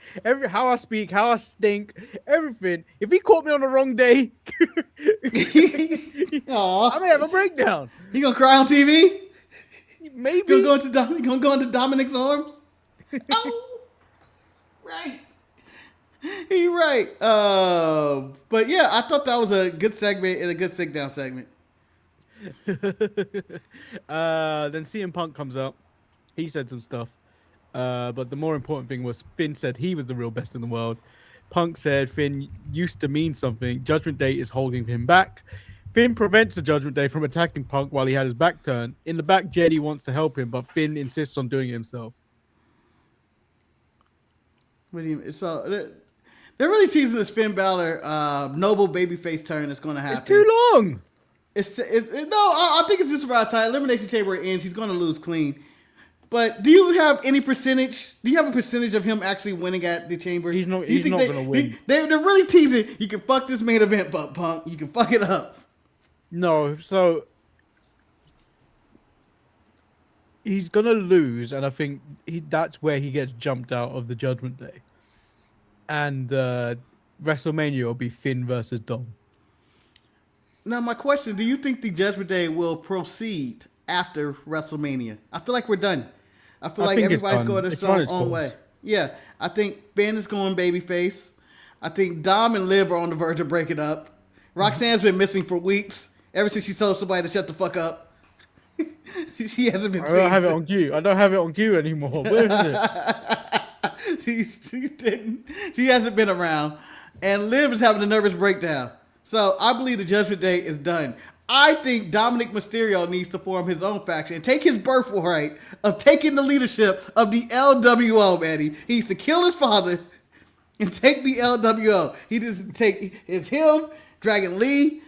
how I speak, how I stink, everything. If he caught me on the wrong day, I may have a breakdown. You gonna cry on TV? Maybe. You gonna go into Dominic's arms? Oh, right. He right. But yeah, I thought that was a good segment and a good sit down segment. Then CM Punk comes up. He said some stuff. But the more important thing was Finn said he was the real best in the world. Punk said Finn used to mean something. Judgment Day is holding him back. Finn prevents the Judgment Day from attacking Punk while he had his back turned. In the back, Jetty wants to help him, but Finn insists on doing it himself. What do you mean? So they're really teasing this Finn Balor noble babyface turn that's going to happen. It's too long. I think it's just about time. Elimination Chamber ends. He's going to lose clean. But do you have any percentage? Do you have a percentage of him actually winning at the Chamber? He's not going to win. They're really teasing. You can fuck this main event, but Punk, you can fuck it up. No, so he's gonna lose, and I think that's where he gets jumped out of the Judgment Day. And WrestleMania will be Finn versus Dom. Now, my question: do you think the Judgment Day will proceed after WrestleMania? I feel like we're done. I feel like everybody's going their own way. Yeah, I think Ben is going babyface. I think Dom and Liv are on the verge of breaking up. Roxanne's been missing for weeks. Ever since she told somebody to shut the fuck up. She hasn't been. I don't have it on cue. I don't have it on cue anymore. Where is it? She hasn't been around. And Liv is having a nervous breakdown. So I believe the Judgment Day is done. I think Dominic Mysterio needs to form his own faction and take his birthright of taking the leadership of the LWO, Manny. He needs to kill his father and take the LWO. He just it's him, Dragon Lee,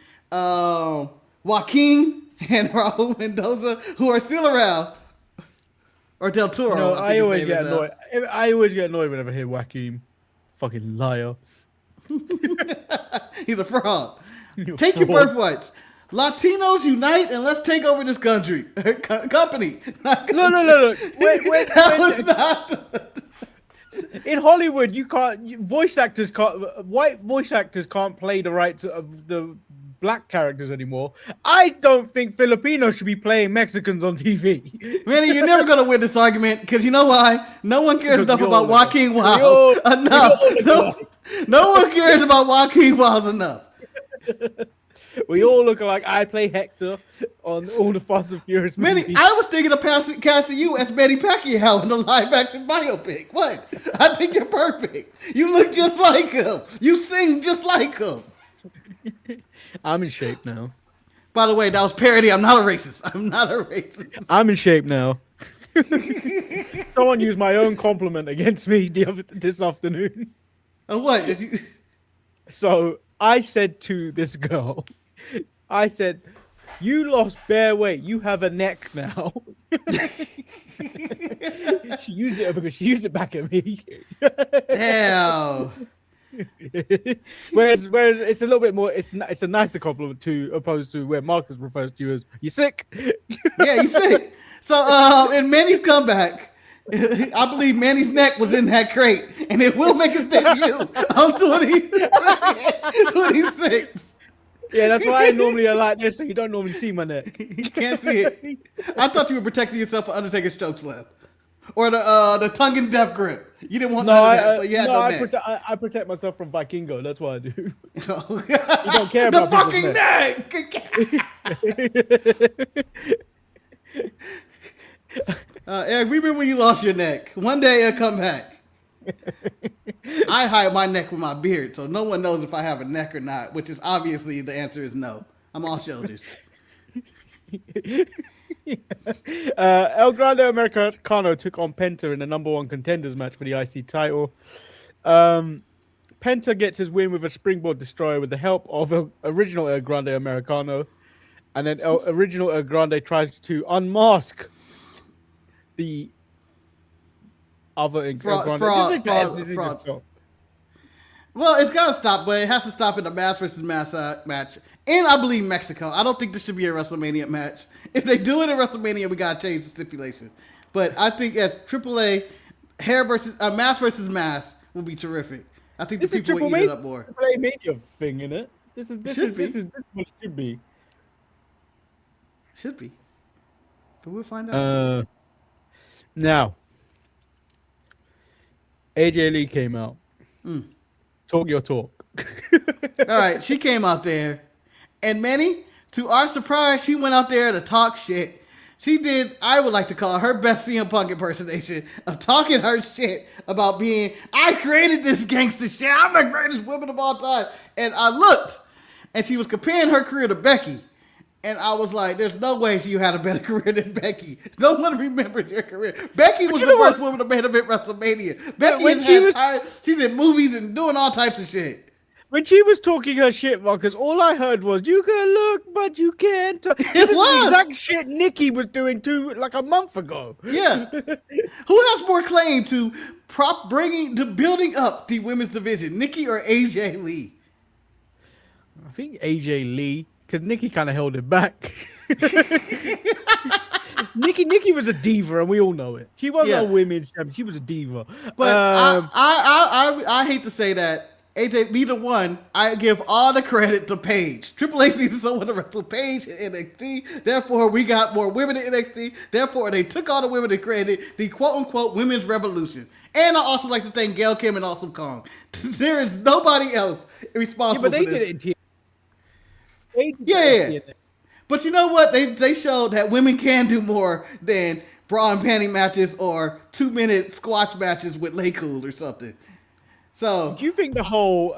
Joaquin, and Raul Mendoza, who are still around. Or Del Toro. No, I always get annoyed. I always get annoyed whenever I hear Joaquin. Fucking liar. He's a fraud. Take your birthrights. Latinos unite and let's take over this country. Company. No. Wait. That was not. In Hollywood, white voice actors can't play the rights of the black characters anymore. I don't think Filipinos should be playing Mexicans on TV. Manny, you're never going to win this argument because you know why? No one cares enough about Joaquin Wild enough. No one cares about Joaquin Wild enough. We all look like I play Hector on all the Fast and Furious movies. Manny, I was thinking of casting you as Manny Pacquiao in the live-action biopic. What? I think you're perfect. You look just like him. You sing just like him. I'm in shape now. By the way, that was parody. I'm not a racist. I'm in shape now. Someone used my own compliment against me this afternoon. Oh, what? Did you? So I said to this girl, I said, "You lost bare weight. You have a neck now." She used it because she used it back at me. Damn. whereas it's a little bit more. It's a nicer compliment to opposed to where Marcus refers to you as "you sick." Yeah, you sick. So in Manny's comeback, I believe Manny's neck was in that crate, and it will make its debut on 26. Yeah, that's why I normally are like this, so you don't normally see my neck. You can't see it. I thought you were protecting yourself from Undertaker's choke slam. Or the tongue and death grip. You didn't want none of that, so you had no neck. I protect myself from Vikingo. That's what I do. Oh, You don't care about the fucking neck. Eric, remember when you lost your neck? One day it'll come back. I hide my neck with my beard, so no one knows if I have a neck or not, which is obviously the answer is no. I'm all shoulders. El Grande Americano took on Penta in the #1 contenders match for the IC title. Penta gets his win with a springboard destroyer with the help of original El Grande Americano, and then original El Grande tries to unmask the other El Grande. Fraud. Well, it's got to stop, but it has to stop in the mass versus mass match. And I believe Mexico. I don't think this should be a WrestleMania match. If they do it in WrestleMania, we got to change the stipulation. But I think as AAA, mass versus mass would be terrific. I think the people will eat it up more. AAA Mania thing in it. This is what it should be. Should be. But we'll find out. Now, AJ Lee came out. Talk your talk. All right, she came out there. And Manny, to our surprise, she went out there to talk shit. She did, I would like to call her best CM Punk impersonation of talking her shit about being, I created this gangster shit. I'm the greatest woman of all time. And I looked, and she was comparing her career to Becky. And I was like, there's no way you had a better career than Becky. No one remembers your career. Becky was the first woman to main event WrestleMania. Becky she's in movies and doing all types of shit. When she was talking her shit, Marcus, all I heard was, you can look, but you can't. This is the exact shit Nikki was doing like a month ago. Yeah. Who has more claim to building up the women's division, Nikki or AJ Lee? I think AJ Lee, because Nikki kind of held it back. Nikki was a diva, and we all know it. She wasn't a women's champion. She was a diva. But I hate to say that. AJ, neither one. I give all the credit to Paige. Triple H needed someone to wrestle Paige in NXT. Therefore, we got more women in NXT. Therefore, they took all the women and created the quote-unquote women's revolution. And I also like to thank Gail Kim and Awesome Kong. There is nobody else responsible for this. But they did it in TNA. Yeah. But you know what? They showed that women can do more than bra and panty matches or 2-minute squash matches with Lay Cool or something. So, do you think the whole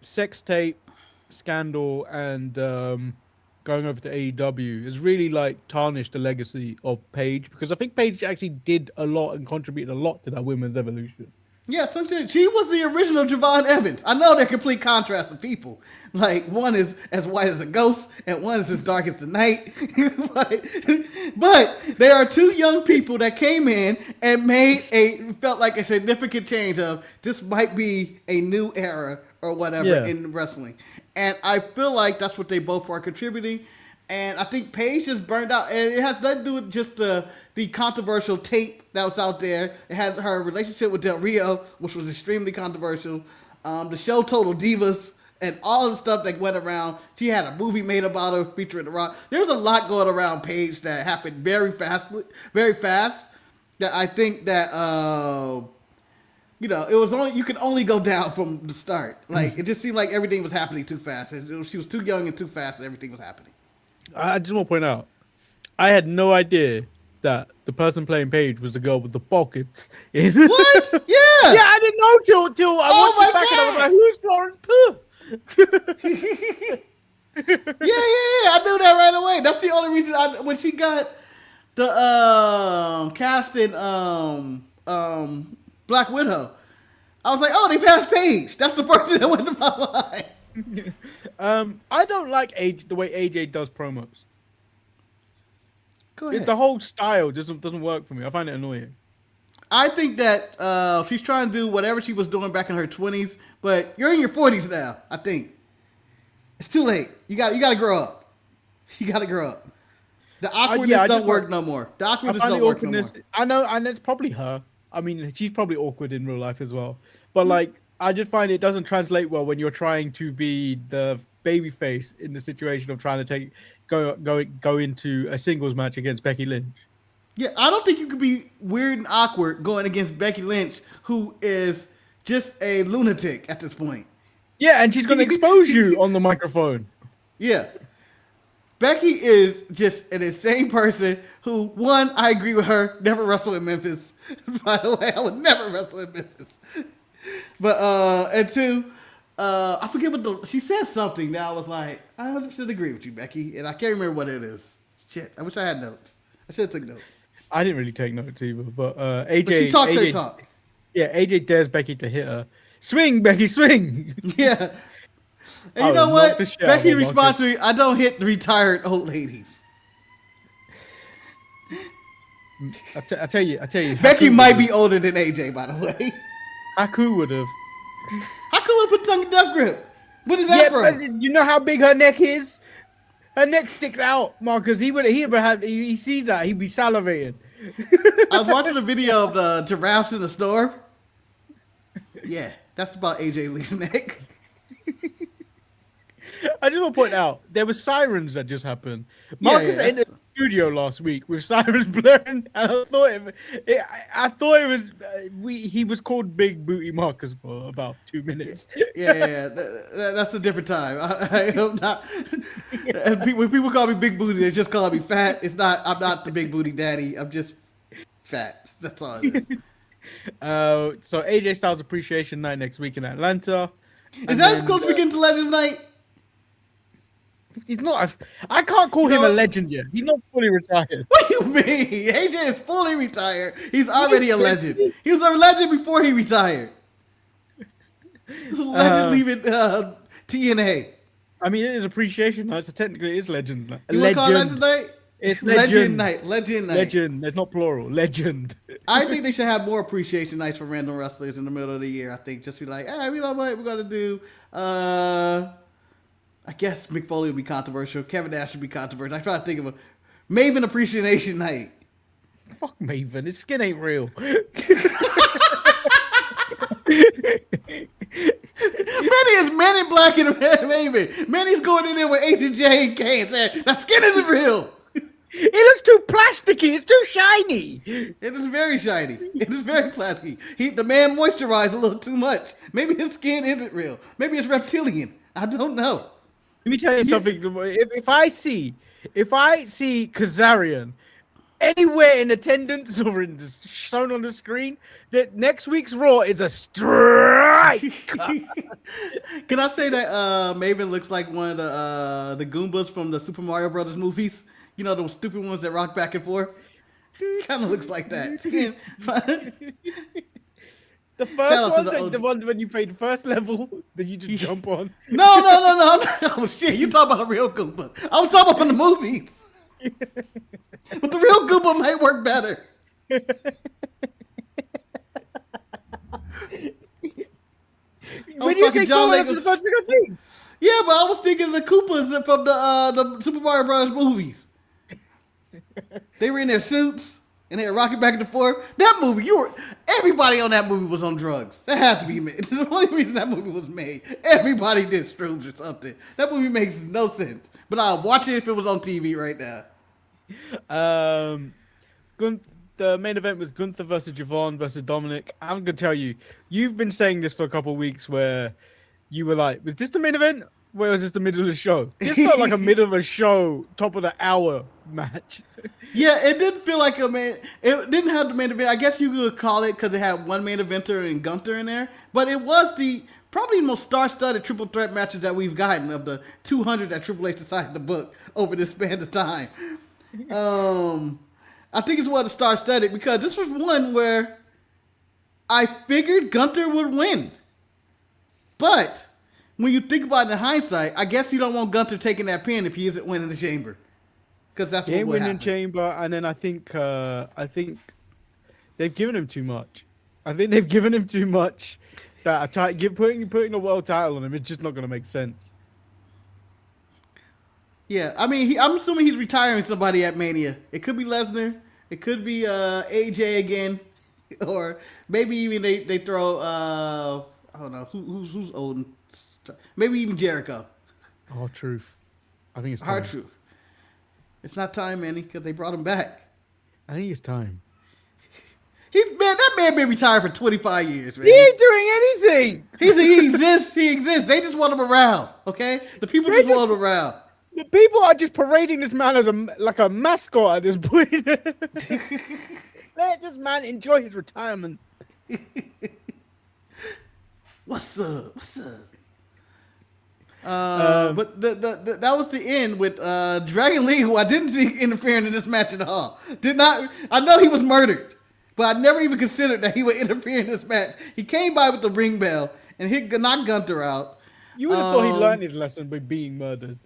sex tape scandal and going over to AEW has really like tarnished the legacy of Paige? Because I think Paige actually did a lot and contributed a lot to that women's evolution. Yeah, she was the original Javon Evans. I know they're complete contrasts of people. Like, one is as white as a ghost, and one is as dark as the night. but there are two young people that came in and felt like a significant change of this might be a new era or whatever in wrestling. And I feel like that's what they both are contributing. And I think Paige is burned out, and it has nothing to do with just the controversial tape that was out there. It has her relationship with Del Rio, which was extremely controversial. The show Total Divas and all the stuff that went around. She had a movie made about her featuring The Rock. There was a lot going around Paige that happened very fast. That I think that it was you could only go down from the start. Like it just seemed like everything was happening too fast. She was too young and too fast, and everything was happening. I just want to point out, I had no idea that the person playing Paige was the girl with the pockets. What? Yeah. Yeah, I didn't know till I watched it back and I was like, who's Florence Pugh? Yeah. I knew that right away. That's the only reason when she got the casting Black Widow, I was like, oh, they passed Paige. That's the first thing that went to my mind. I don't like the way AJ does promos. Go ahead. The whole style doesn't work for me. I find it annoying. I think that she's trying to do whatever she was doing back in her 20s, but you're in your 40s now. I think it's too late. You got to grow up. You got to grow up. The awkwardness don't work no more. The awkwardness don't work no more. I know, and it's probably her. I mean, she's probably awkward in real life as well. But like, I just find it doesn't translate well when you're trying to be the baby face in the situation of trying to go into a singles match against Becky Lynch. Yeah, I don't think you could be weird and awkward going against Becky Lynch, who is just a lunatic at this point. Yeah, and she's going to expose you on the microphone. Yeah. Becky is just an insane person who, one, I agree with her, never wrestle in Memphis. By the way, I would never wrestle in Memphis. But, and two, I forget she said something that I was like, I 100% agree with you, Becky, and I can't remember what it is. Shit, I wish I had notes. I should have took notes. I didn't really take notes either, but AJ... But she talked her talk. Yeah, AJ dares Becky to hit her. Swing, Becky, swing! Yeah. And you know what? Becky responds to me, I don't hit the retired old ladies. I tell you. Becky might be older than AJ, by the way. Haku would have. Haku would have put tongue in death grip. What is that from? But you know how big her neck is? Her neck sticks out, Marcus. He sees that. He'd be salivating. I was watching a video of the giraffes in the storm. Yeah, that's about AJ Lee's neck. I just want to point out there were sirens that just happened. Marcus entered the studio last week with sirens blaring, and I thought it was he was called Big Booty Marcus for about 2 minutes. Yeah, that's a different time. I am not. When people call me Big Booty, they just call me fat. It's not. I'm not the Big Booty Daddy. I'm just fat. That's all it is. So AJ Styles Appreciation Night next week in Atlanta. Is that as close as we get to Legends Night? He's not. I can't call him a legend yet. He's not fully retired. What do you mean? AJ is fully retired. He's already a legend. He was a legend before he retired. He's a legend leaving TNA. I mean, it is Appreciation Night, so technically it is Legend Night. You want to call it Legend Night? It's Legend Night. Legend Night. Legend. There's not plural. Legend. I think they should have more appreciation nights for random wrestlers in the middle of the year. I think just be like, hey, you know what? We're going to do, I guess Mick Foley would be controversial. Kevin Nash would be controversial. I try to think of a Maven Appreciation Night. Fuck Maven. His skin ain't real. Manny is Man in Black and Maven. Manny's going in there with H&J and K and saying, that skin isn't real. It looks too plasticky. It's too shiny. It is very shiny. It is very plasticky. The man moisturized a little too much. Maybe his skin isn't real. Maybe it's reptilian. I don't know. Let me tell you something. If I see Kazarian anywhere in attendance or shown on the screen, that next week's Raw is a strike. Can I say that Maven looks like one of the Goombas from the Super Mario Brothers movies? You know, those stupid ones that rock back and forth? Kind of looks like that. The first one, the one when you played the first level that you just jump on. No. Oh, shit, you talking about a real Goomba. I was talking about from the movies. But the real Goomba might work better. When you say John Goomba, that's the first thing I think. Yeah, but I was thinking the Koopas from the Super Mario Bros. Movies. They were in their suits and they were rocking back and forth. That movie, everybody on that movie was on drugs. That had to be made. The only reason that movie was made, everybody did strobes or something. That movie makes no sense. But I'll watch it if it was on TV right now. The main event was Gunther versus Javon versus Dominic. I'm gonna tell you, you've been saying this for a couple of weeks where you were like, was this the main event? Where was this the middle of the show? This felt like a middle of a show, top of the hour match. Yeah, it didn't feel like a main. It didn't have the main event. I guess you could call it because it had one main eventer and Gunther in there. But it was probably the most star-studded triple threat matches that we've gotten of the 200 that Triple H decided to book over this span of time. I think it's one of the star-studded because this was one where I figured Gunther would win. But when you think about it in hindsight, I guess you don't want Gunther taking that pin if he isn't winning the Chamber. Because that's what would happen. Chamber, and then I think They've given him too much. I think they've given him too much. That putting a world title on him is just not going to make sense. Yeah, I mean, I'm assuming he's retiring somebody at Mania. It could be Lesnar. It could be AJ again, or maybe even they throw I don't know who's old. Maybe even Jericho. Oh, truth. I think it's time. Hard truth. It's not time, Manny, because they brought him back. I think it's time. That man been retired for 25 years, man. He ain't doing anything. He exists. He exists. They just want him around. Okay, the people just want him around. The people are just parading this man as a mascot at this point. Let this man enjoy his retirement. What's up? But that was the end with Dragon Lee, who I didn't see interfering in this match at all. I know he was murdered, but I never even considered that he would interfere in this match. He came by with the ring bell and knocked Gunther out. You would have thought he learned his lesson by being murdered.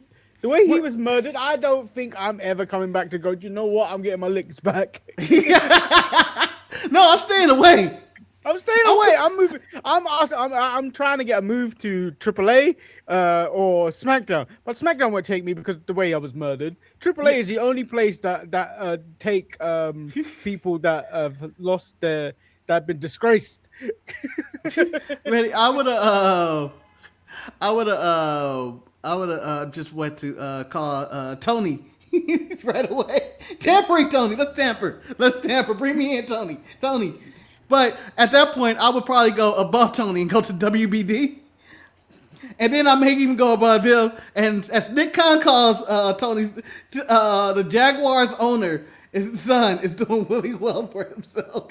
The way he was murdered, I don't think I'm ever coming back to go, you know what? I'm getting my licks back. No, I'm staying away. I'm staying away. I'm moving. I'm trying to get a move to AAA or SmackDown, but SmackDown won't take me because the way I was murdered. AAA is the only place that take people that have lost that have been disgraced. Man, I would have just went to call Tony right away. Tampering Tony. Let's tamper. Bring me in, Tony. But at that point, I would probably go above Tony and go to WBD. And then I may even go above him. And as Nick Khan calls Tony's, the Jaguars owner, his son is doing really well for himself.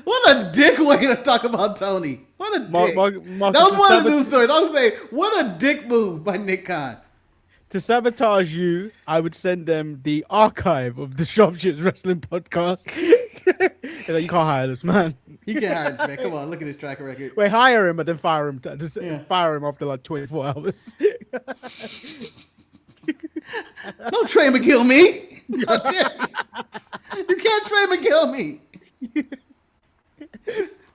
What a dick way to talk about Tony. What a dick. That was one of the news stories. I was saying, what a dick move by Nick Khan. To sabotage you, I would send them the archive of the Sharpshooters Wrestling Podcast. You can't hire this man. You can't hire this man. Come on, look at his track record. Wait, hire him, but then fire him. Fire him after like 24 hours. Don't Trey McGill me. You can't Trey McGill me.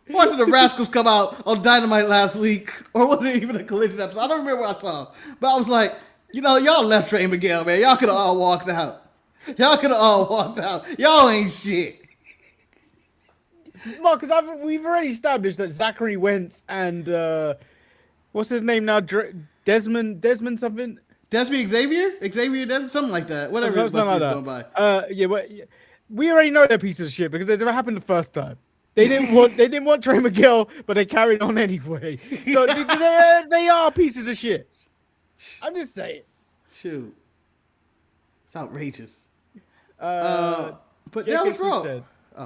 Watching the Rascals come out on Dynamite last week, or was it even a Collision episode? I don't remember what I saw, but I was like, y'all left Trey McGill, man. Y'all could have all walked out. Y'all ain't shit. Mark, because we've already established that Zachary Wentz and what's his name now? Desmond something? Desmond Xavier Desmond, something like that. Whatever it was going by. We already know they're pieces of shit because it never happened the first time. They didn't want Trey McGill, but they carried on anyway. So they are pieces of shit. I'm just saying. Shoot, it's outrageous. But that was wrong. Said,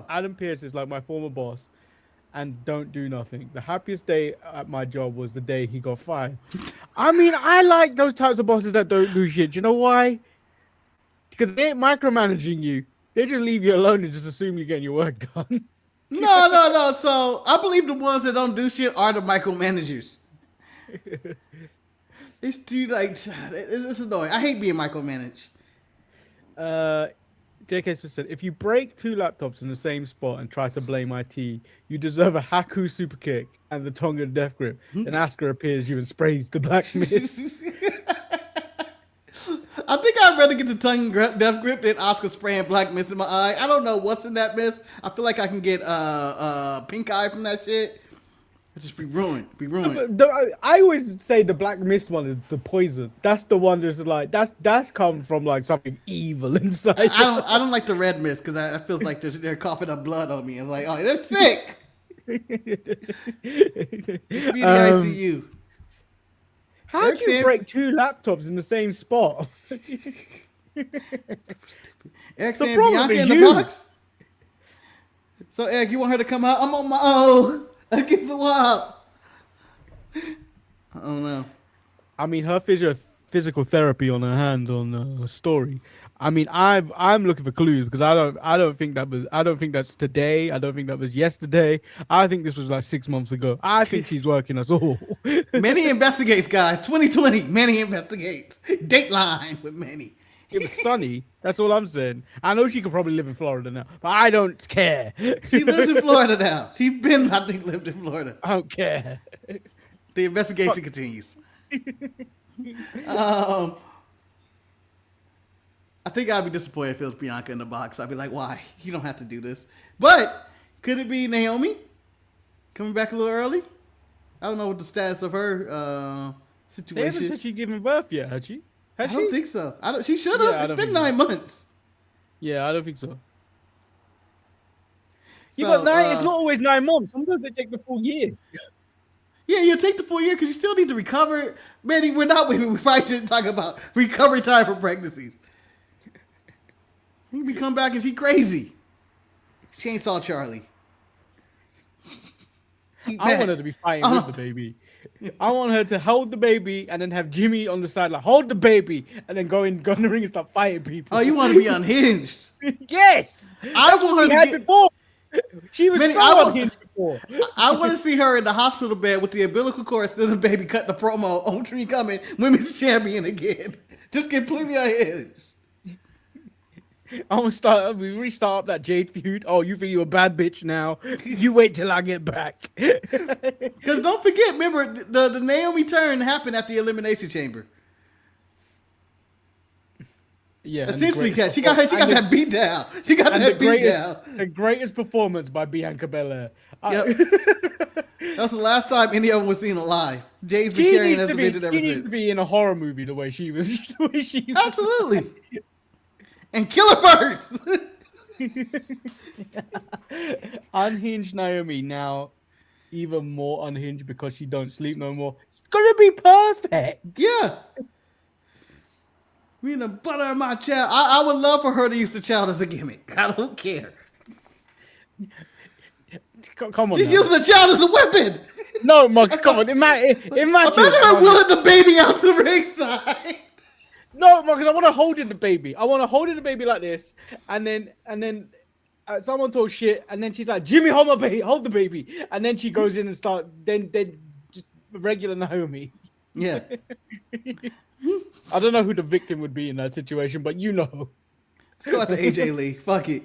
Adam Pearce is like my former boss and don't do nothing. The happiest day at my job was the day he got fired. I mean, I like those types of bosses that don't do shit. You know why? Because they ain't micromanaging you. They just leave you alone and just assume you're getting your work done. No. So I believe the ones that don't do shit are the micromanagers. It's annoying. I hate being micromanaged. JK Smith said, if you break 2 laptops in the same spot and try to blame IT, you deserve a Haku super kick and the Tongan death grip. Then Asuka appears you and sprays the black mist. I think I'd rather get the Tongan death grip than Asuka spraying black mist in my eye. I don't know what's in that mist. I feel like I can get pink eye from that shit. It'll just be ruined. I always say the black mist one is the poison. That's the one that's like that's come from like something evil inside. I don't like the red mist because I feels like they're coughing up blood on me. I'm like, oh, they're sick. Be the ICU. How do you break 2 laptops in the same spot? Eric saying Bianca in the box. So Eric, you want her to come out? I'm on my own. Against the wall. I don't know. I mean, her physical therapy on her hand on her story. I mean, I'm looking for clues because I don't think that's today. I don't think that was yesterday. I think this was like 6 months ago. I think she's working us all. Manny investigates, guys. 2020. Manny investigates. Dateline with Manny. It was sunny. That's all I'm saying. I know she could probably live in Florida now, but I don't care. She lives in Florida now. She been, I think, lived in Florida. I don't care. The investigation continues. I think I'd be disappointed if it was Bianca in the box. I'd be like, why? You don't have to do this. But could it be Naomi coming back a little early? I don't know what the status of her situation. They haven't said she's giving birth yet, has she? I don't think so. She should have. Yeah, it's been 9 months. Yeah, I don't think so. So, Yeah, but it's not always 9 months. Sometimes they take the full year. Yeah, you take the full year because you still need to recover. Manny, we probably didn't talk about recovery time for pregnancies. Maybe come back and she crazy. Chainsaw Charlie. I want her to be fighting with the baby. I want her to hold the baby and then have Jimmy on the side, like, hold the baby, and then go in the ring and start fighting people. Oh, you want to be unhinged? Yes! I That's what we had before. She was so unhinged before. I want to see her in the hospital bed with the umbilical cord still the baby cut the promo on Tree Coming, women's champion again. Just completely unhinged. I'm gonna we restart up that Jade feud. Oh, you think you're a bad bitch now? You wait till I get back. Because don't forget, remember, the Naomi turn happened at the Elimination Chamber. Yeah, essentially, she got that beat down. She got that beat down. The greatest performance by Bianca Belair. Yep. That's the last time any of them was seen alive. Jade's been carrying as the bitch ever since. She needs to be in a horror movie the way she was. Absolutely. And kill her first. Unhinged Naomi now even more unhinged because she don't sleep no more. It's gonna be perfect. Yeah. Me and the butter of my child. I would love for her to use the child as a gimmick. I don't care. Come on. She's using the child as a weapon. No, Mark, come on. Imagine her willing the baby out to the ringside. No, Marcus, I want to hold in the baby. I want to hold in the baby like this, and then someone told shit, and then she's like, "Jimmy, hold my baby, hold the baby," and then she goes in and start then just regular Naomi. Yeah. I don't know who the victim would be in that situation, but you know. Let's go out to AJ Lee. Fuck it.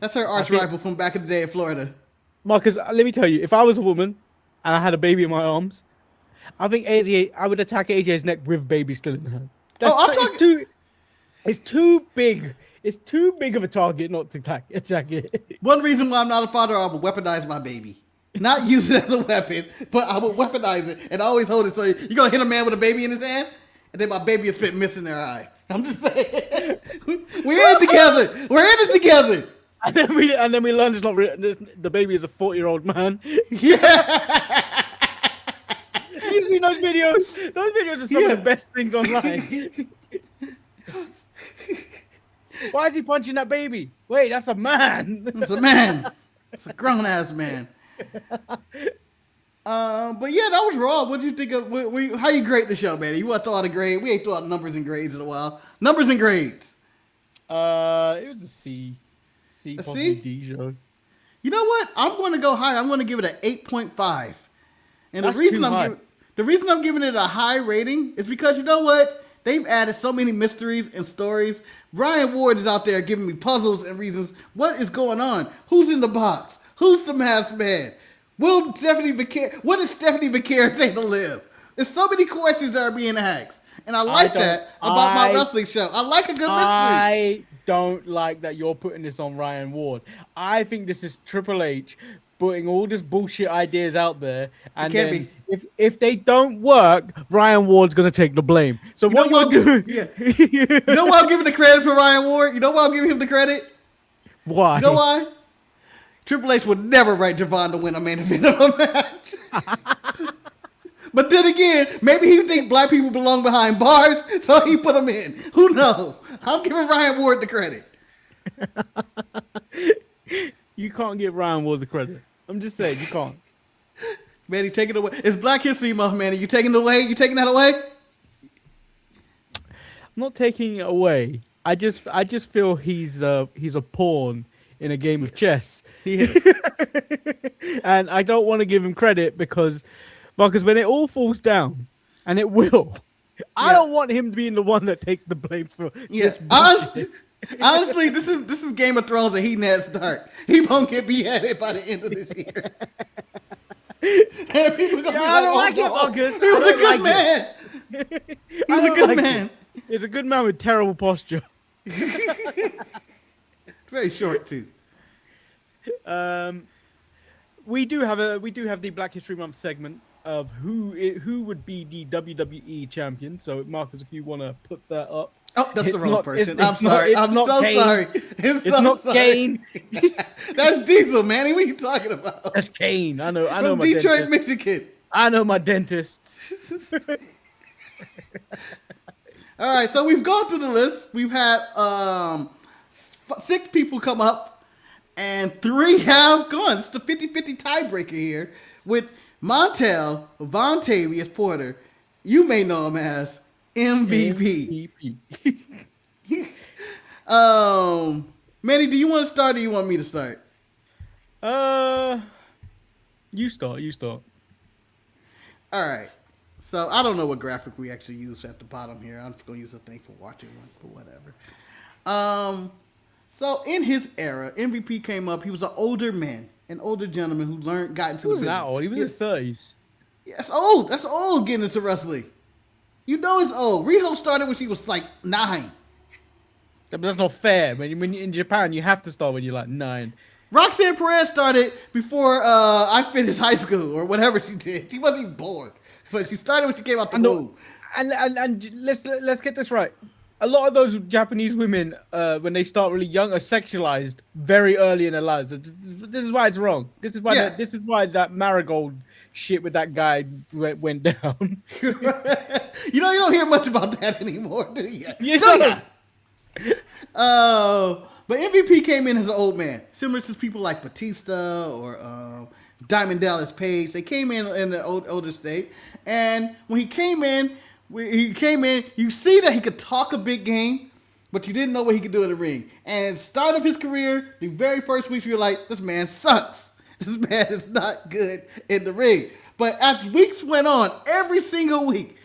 That's her arch rival from back in the day in Florida. Marcus, let me tell you, if I was a woman and I had a baby in my arms, I think I would attack AJ's neck with baby still in her. It's too big. It's too big of a target not to attack it. One reason why I'm not a father, I would weaponize my baby. Not use it as a weapon, but I would weaponize it and always hold it. So you're going to hit a man with a baby in his hand, and then my baby is spit missing their eye. I'm just saying. We're in it together. We're in it together. And then we learn it's not real. The baby is a 40-year-old man. Yeah. You seen those videos? Those videos are some of the best things online. Why is he punching that baby? Wait, that's a man. It's a man. It's a grown-ass man. But yeah, that was Raw. What did you think of? How you grade the show, man? You want to throw out a grade? We ain't throw out numbers and grades in a while. Numbers and grades. It was a C. C, C? D show. You know what? I'm going to go high. I'm going to give it an 8.5. And That's the reason I'm giving it a high rating is because you know what? They've added so many mysteries and stories. Brian Ward is out there giving me puzzles and reasons. What is going on? Who's in the box? Who's the masked man? What does Stephanie McCare say to Liv? There's so many questions that are being asked. And I like that about my wrestling show. I like a good mystery. I don't like that you're putting this on Ryan Ward. I think this is Triple H putting all this bullshit ideas out there, and then if they don't work, Ryan Ward's gonna take the blame. So what you're doing? Yeah. You know why I'm giving the credit for Ryan Ward? You know why I'm giving him the credit? Why? You know why? Triple H would never write Javon to win a main event of a match. But then again, maybe he think black people belong behind bars, so he put them in. Who knows? I'm giving Ryan Ward the credit. You can't give Ryan Ward the credit. I'm just saying, you can't. Manny, take it away. It's Black History Month, Manny. You taking it away? You taking that away? I'm not taking it away. I just feel he's a pawn in a game of chess. He is. And I don't want to give him credit because when it all falls down, and it will, I don't want him being the one that takes the blame for Yes, this. honestly, this is Game of Thrones and he Ned Stark. He won't get beheaded by the end of this year. And people gonna be I don't like oh, it, Marcus. He was I a don't good like man. it. He was a good man. He's a good man with terrible posture. Very short too. We do have the Black History Month segment of who would be the WWE champion. So Marcus, if you want to put that up. Oh, that's It's the wrong not- person. it's I'm sorry. not- I'm it's not so Kane. sorry. It's so not sorry. Kane. That's Diesel, Manny. What are you talking about? That's Kane. I know From my Detroit, dentist. Michigan. I know my dentists. All right, so we've gone through the list. We've had 6 people come up, and 3 have gone. It's the 50-50 tiebreaker here with Montel Vontavious Porter. You may know him as MVP. Manny, do you want to start or you want me to start? You start. All right. So I don't know what graphic we actually use at the bottom here. I'm just gonna use a thing for watching one, but whatever. So in his era, MVP came up. He was an older man, an older gentleman who got into He wasn't the that business. old. He was in his 30s. Yeah, that's old. That's old getting into wrestling. You know it's old. Riho started when she was like 9. But that's not fair. When you're in Japan, you have to start when you're like 9. Roxanne Perez started before I finished high school or whatever she did. She wasn't even born, but she started when she came out the womb. And let's get this right. A lot of those Japanese women, when they start really young, are sexualized very early in their lives. This is why it's wrong. This is why that Marigold shit with that guy went down. You don't hear much about that anymore, do you? You Do don't. ya? But MVP came in as an old man, similar to people like Batista or Diamond Dallas Page. They came in the older state, and when he came in, you see that he could talk a big game, but you didn't know what he could do in the ring. And at the start of his career, the very first week, you were like, this man sucks. This man is not good in the ring. But as weeks went on, every single week,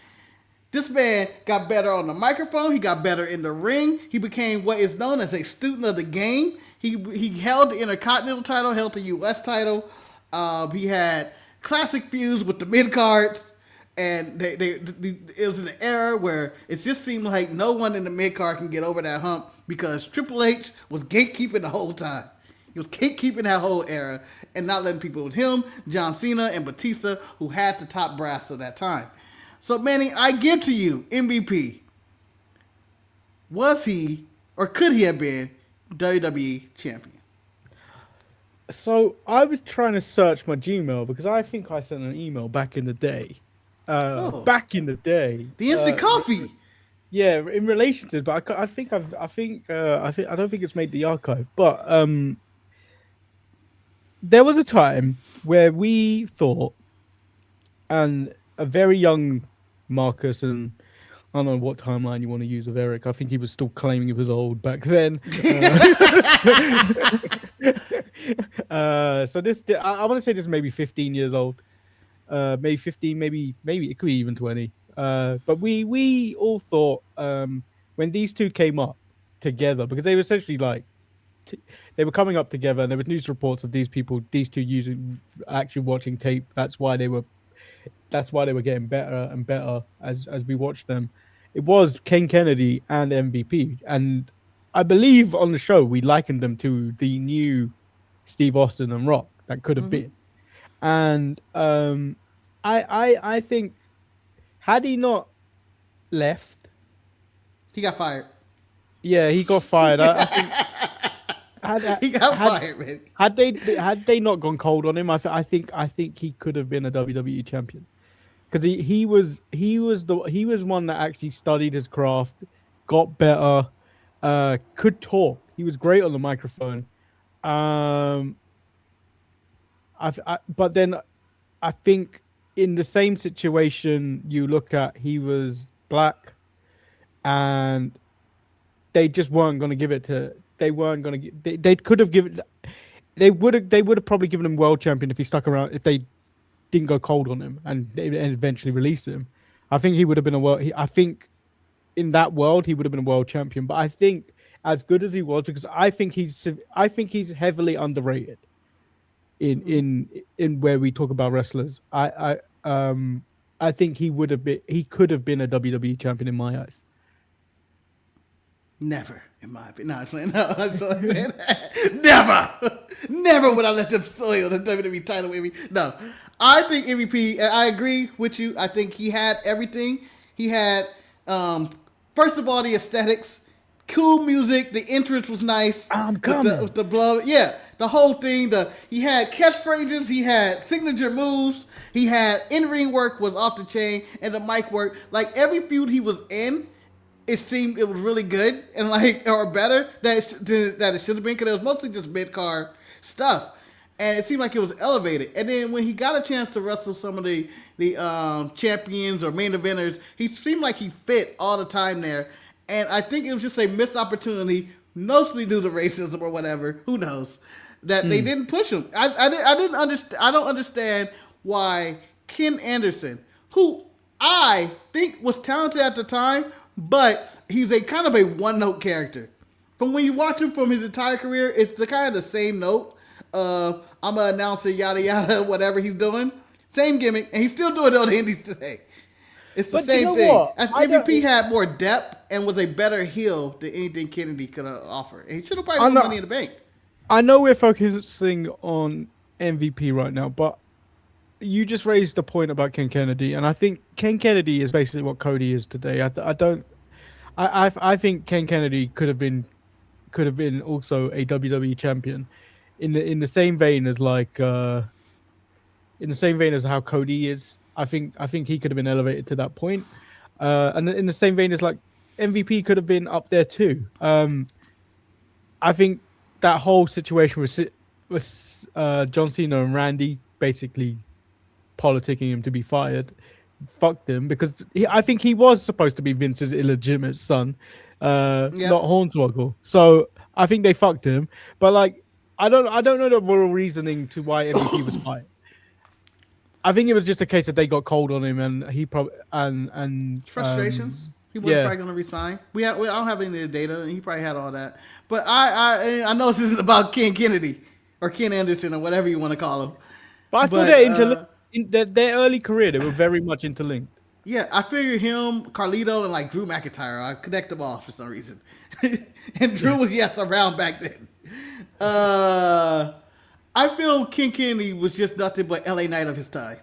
this man got better on the microphone. He got better in the ring. He became what is known as a student of the game. He held the Intercontinental title, held the U.S. title. He had classic feuds with the mid-cards. And it was an era where it just seemed like no one in the mid-card can get over that hump because Triple H was gatekeeping the whole time. He was gatekeeping that whole era and not letting people with him, John Cena, and Batista, who had the top brass of that time. So, Manny, I give to you MVP. Was he, or could he have been, WWE champion? So I was trying to search my Gmail because I think I sent an email back in the day. Back in the day, The instant coffee. yeah, in relation to, but I don't think it's made the archive. But there was a time where we thought, and a very young Marcus, and I don't know what timeline you want to use of Eric. I think he was still claiming he was old back then. So this, I want to say this is maybe 15 years old. Maybe 15, maybe it could be even 20. But we all thought when these two came up together, because they were essentially like they were coming up together, and there was news reports of these two actually watching tape. That's why they were getting better and better as we watched them. It was Ken Kennedy and MVP, and I believe on the show we likened them to the new Steve Austin and Rock that could have been. And I think had he not left, He got fired. yeah, he got fired. I think He got fired, man. had they not gone cold on him, I think he could have been a WWE champion, because he was one that actually studied his craft, got better, could talk. He was great on the microphone. But then I think in the same situation, you look at, he was black, and they just weren't going to give it to. They weren't going to. They could have given. They would have probably given him world champion if he stuck around. If they didn't go cold on him and eventually released him. I think he would have been a world. I think in that world he would have been a world champion. But I think as good as he was, because I think he's heavily underrated in where we talk about wrestlers. I think he could have been a WWE champion in my eyes. Never, in my opinion. No, I'm saying, never would I let them soil the WWE title with me. No, I think MVP. I agree with you. I think he had everything. He had, first of all, the aesthetics, cool music. The entrance was nice. I'm coming with the blow. Yeah, the whole thing. He had catchphrases. He had signature moves. He had in-ring work was off the chain, and the mic work. Like every feud he was in, it seemed it was really good and or better that it should have been, because it was mostly just mid-card stuff, and it seemed like it was elevated. And then when he got a chance to wrestle some of the champions or main eventers, he seemed like he fit all the time there. And I think it was just a missed opportunity, mostly due to racism or whatever. Who knows that they didn't push him. I didn't understand. I don't understand why Ken Anderson, who I think was talented at the time, but he's a kind of a one-note character. From when you watch him from his entire career, it's the kind of the same note. I'm an announcer, yada yada, whatever he's doing. Same gimmick, and he's still doing it on the indies today. It's the same thing. As MVP had more depth and was a better heel than anything Kennedy could have offered. And he should have probably won Money in the Bank. I know we're focusing on MVP right now, but you just raised the point about Ken Kennedy, and I think Ken Kennedy is basically what Cody is today. I think Ken Kennedy could have been also a WWE champion, in the same vein as how Cody is. I think he could have been elevated to that point, and in the same vein as MVP could have been up there too. I think that whole situation was John Cena and Randy basically politicking him to be fired. Fucked him, because I think he was supposed to be Vince's illegitimate son, not Hornswoggle. So I think they fucked him. But I don't know the moral reasoning to why MVP was fired. I think it was just a case that they got cold on him, and he probably and frustrations. He wasn't probably going to resign. I don't have any of the data, and he probably had all that. But I know this isn't about Ken Kennedy or Ken Anderson or whatever you want to call him. But I thought they're interlinked. In their early career, they were very much interlinked. Yeah, I figured him, Carlito, and Drew McIntyre. I connect them all for some reason. And Drew was around back then. I feel Ken Kennedy was just nothing but LA Knight of his time.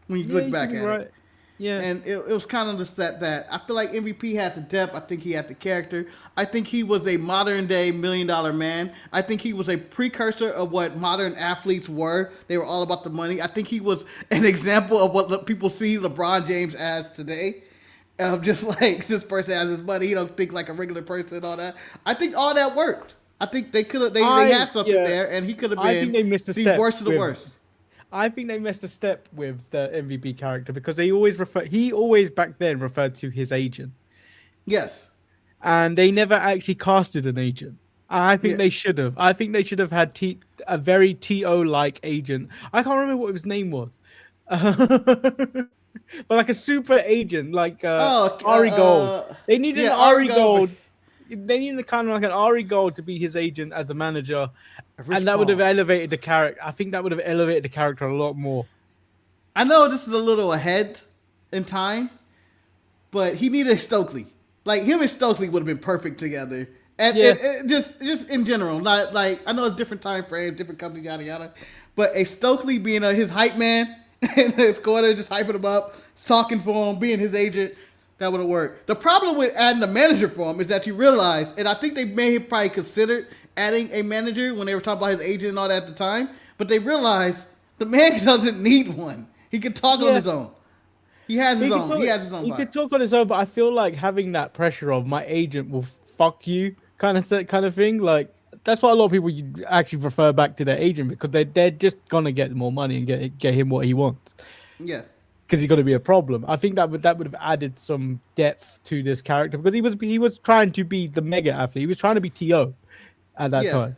When you look back at it. Yeah. And it was kind of just that I feel like MVP had the depth. I think he had the character. I think he was a modern day $1 Million Man. I think he was a precursor of what modern athletes were. They were all about the money. I think he was an example of what people see LeBron James as today. Just like this person has his money. He don't think like a regular person and all that. I think all that worked. I think they could have. They had something there, and he could have been. I think they missed a the step worst of the worst. I think they missed a step with the MVP character, because he always back then referred to his agent. Yes. And they never actually casted an agent. I think they should have. I think they should have had a very TO-like agent. I can't remember what his name was. But a super agent, Ari Gold. They needed an Ari Gold. They needed kind of an Ari Gold to be his agent as a manager. And that would have elevated the character. I think that would have elevated the character a lot more. I know this is a little ahead in time, but he needed Stokely. Him and Stokely would have been perfect together. And just in general, not I know it's different time frames, different companies, yada yada. But a Stokely being his hype man in his corner, just hyping him up, talking for him, being his agent, that would have worked. The problem with adding a manager for him is that you realize, and I think they may have probably considered adding a manager when they were talking about his agent and all that at the time, but they realized the man doesn't need one. He can talk on his own. He has his own. He has his own. He could talk on his own, but I feel like having that pressure of my agent will fuck you kind of thing. That's why a lot of people actually refer back to their agent, because they're just gonna get more money and get him what he wants. Yeah. Because he's going to be a problem. I think that would have added some depth to this character, because he was trying to be the mega athlete. He was trying to be TO at that time.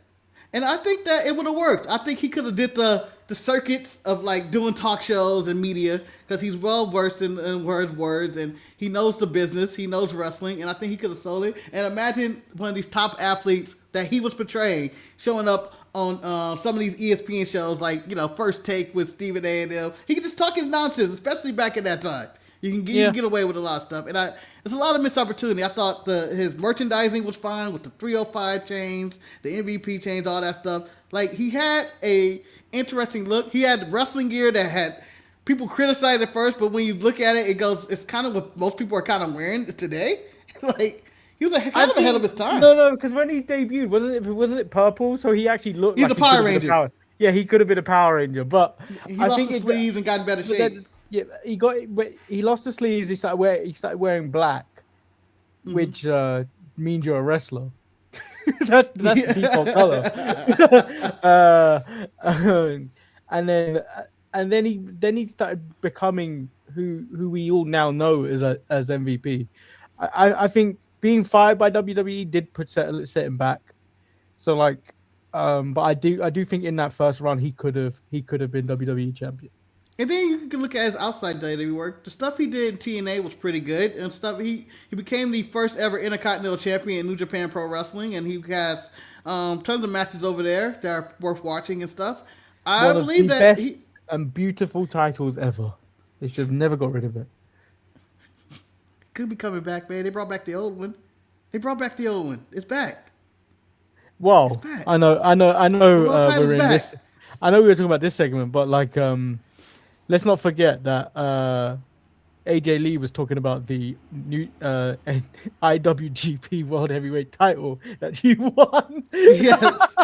And I think that it would have worked. I think he could have did the the circuits of like doing talk shows and media because he's well versed in words and he knows the business, he knows wrestling, and I think he could have sold it. And imagine one of these top athletes that he was portraying showing up on some of these ESPN shows like, you know, First Take with Stephen A. and them. He could just talk his nonsense, especially back in that time. You can get away with a lot of stuff. And it's a lot of missed opportunity. I thought his merchandising was fine with the 305 chains, the MVP chains, all that stuff. Like, he had a interesting look. He had wrestling gear that had people criticized at first, but when you look at it, it's kind of what most people are kind of wearing today. Like, he was kind of ahead of his time. No, because when he debuted, wasn't it purple? So he actually looked He's like a Power Ranger. Yeah, he could have been a Power Ranger, but he lost the sleeves and got in better shape. Yeah, he lost the sleeves. He started wearing black, which means you're a wrestler. that's the default color. And then he started becoming who we all now know as MVP. I think being fired by WWE did set him back. So like, but I do think in that first run he could have been WWE champion. And then you can look at his outside WWE work. The stuff he did in TNA was pretty good. And stuff he became the first ever Intercontinental Champion in New Japan Pro Wrestling, and he has tons of matches over there that are worth watching and stuff. I believe that best and beautiful titles ever. They should have never got rid of it. Could be coming back, man. They brought back the old one. It's back. Well, it's back. I know. We're in this. I know we were talking about this segment, but like, let's not forget that AJ Lee was talking about the new IWGP World Heavyweight title that you won. Yes.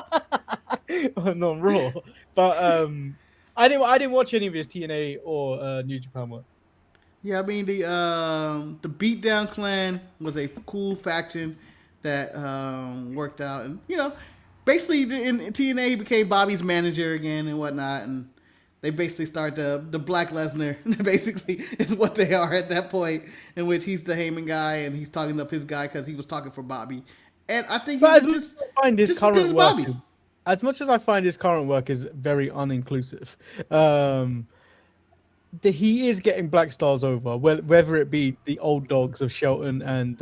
On Raw, but I didn't watch any of his TNA or New Japan work. Yeah, I mean the Beatdown Clan was a cool faction that worked out, and you know, basically in TNA he became Bobby's manager again and whatnot, and they basically start the Black Lesnar. Basically, is what they are at that point, in which he's the Heyman guy and he's talking up his guy because he was talking for Bobby. And I think as much as I find his current work is very uninclusive, he is getting black stars over, whether it be the old dogs of Shelton and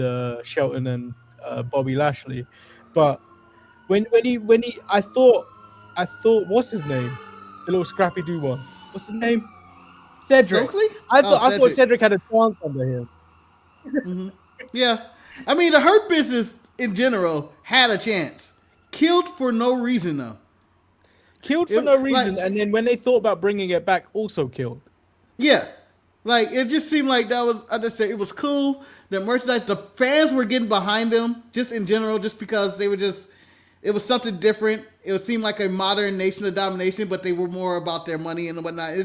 Bobby Lashley. But when he I thought what's his name? The little Scrappy Doo one. What's his name? Cedric. Stokely? I thought Cedric had a chance under him. Mm-hmm. Yeah. I mean, the Hurt Business in general had a chance. Killed for no reason, though. And then when they thought about bringing it back, also killed. Yeah. Like, it just seemed like that was, I just say it was cool. The merchandise, the fans were getting behind them, just in general, just because they were just, it was something different. It would seem like a modern Nation of Domination, but they were more about their money and whatnot. I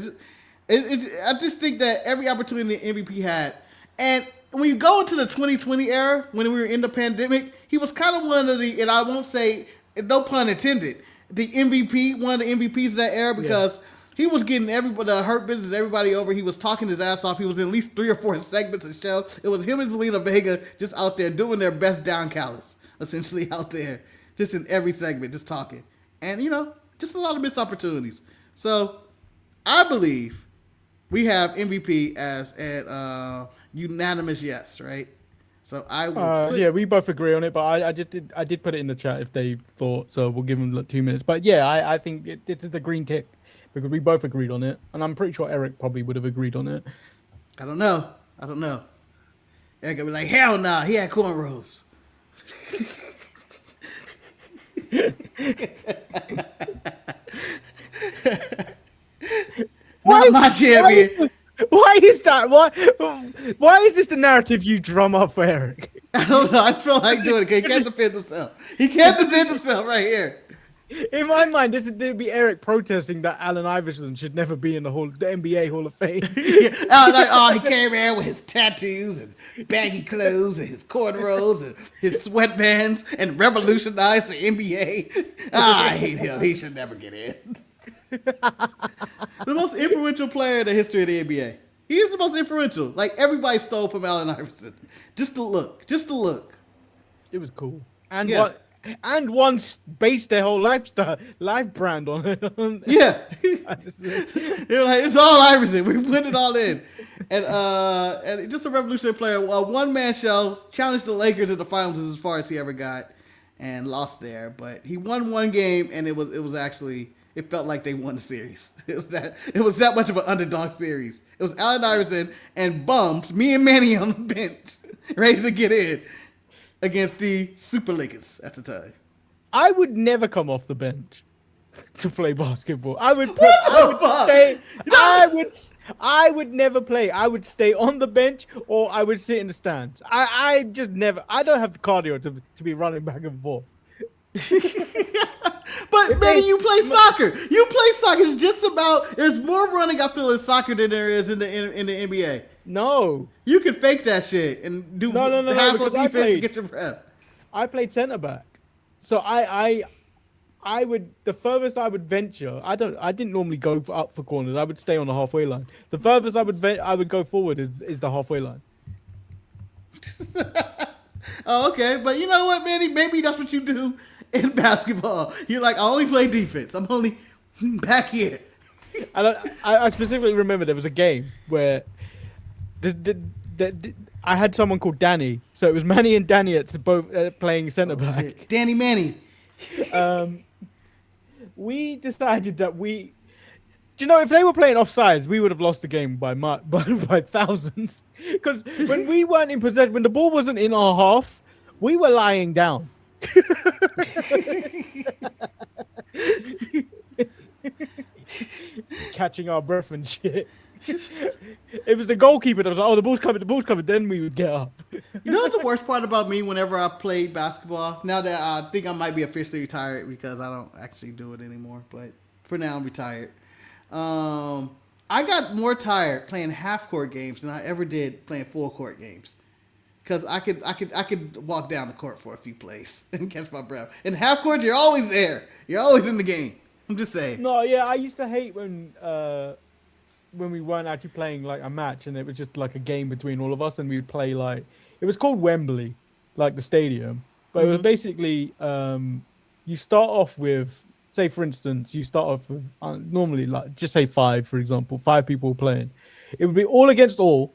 just think that every opportunity MVP had, and when you go into the 2020 era, when we were in the pandemic, he was kind of one of the, and I won't say, no pun intended, the MVP, one of the MVPs of that era, because he was getting everybody, the Hurt Business, everybody over. He was talking his ass off. He was in at least 3 or 4 segments of the show. It was him and Zelina Vega just out there doing their best down callous, essentially out there, just in every segment, just talking. And, you know, just a lot of missed opportunities. So, I believe we have MVP as a unanimous yes, right? So I will. We both agree on it, but I did put it in the chat if they thought so. We'll give them 2 minutes. But yeah, I think it is the green tick because we both agreed on it, and I'm pretty sure Eric probably would have agreed on it. I don't know. Eric would be like, hell nah, he had cornrows. Not my champion. Why is that? Why is this the narrative you drum up for Eric? I don't know. I feel like doing it because he can't defend himself. He can't defend himself right here. In my mind, this would be Eric protesting that Allen Iverson should never be in the NBA Hall of Fame. He came in with his tattoos and baggy clothes and his cornrows and his sweatbands and revolutionized the NBA. I hate him. He should never get in. The most influential player in the history of the NBA. He is the most influential. Like, everybody stole from Allen Iverson. Just the look. It was cool. And And once based their whole life brand on it. Yeah. They're like, it's all Iverson. We put it all in. And just a revolutionary player. A one-man show, challenged the Lakers in the finals as far as he ever got, and lost there. But he won one game, and it was actually, it felt like they won the series. It was that much of an underdog series. It was Allen Iverson and bums, me and Manny on the bench, ready to get in against the Super Lakers at the time. I would never come off the bench to play basketball. I would never play. I would stay on the bench or I would sit in the stands. I just never. I don't have the cardio to be running back and forth. But Manny, you play soccer. You play soccer. It's just about. There's more running, I feel, in soccer than there is in the NBA. No, you can fake that shit and do half of defense to get your rep. I played center back, so I would, the furthest I would venture. I didn't normally go up for corners. I would stay on the halfway line. The furthest I would go forward is the halfway line. Oh, okay. But you know what, Manny? Maybe that's what you do in basketball. You're like, I only play defense. I'm only back here. And I specifically remember there was a game where I had someone called Danny. So it was Manny and Danny at both playing centre back. Shit. Danny Manny. We decided that if they were playing offsides, we would have lost the game by thousands. Because when we weren't in possession, when the ball wasn't in our half, we were lying down. Catching our breath and shit. It was the goalkeeper that was like, oh, the ball's coming. Then we would get up. You know what the worst part about me whenever I played basketball? Now that I think I might be officially retired because I don't actually do it anymore. But for now, I'm retired. I got more tired playing half-court games than I ever did playing full-court games. Because I could walk down the court for a few plays and catch my breath. In half-court, you're always there. You're always in the game. I'm just saying. No, yeah, I used to hate when we weren't actually playing like a match and it was just like a game between all of us and we would play like, it was called Wembley, like the stadium, but it was basically you start off with, say for instance, you start off with normally like just say 5, for example, 5 people playing. It would be all against all.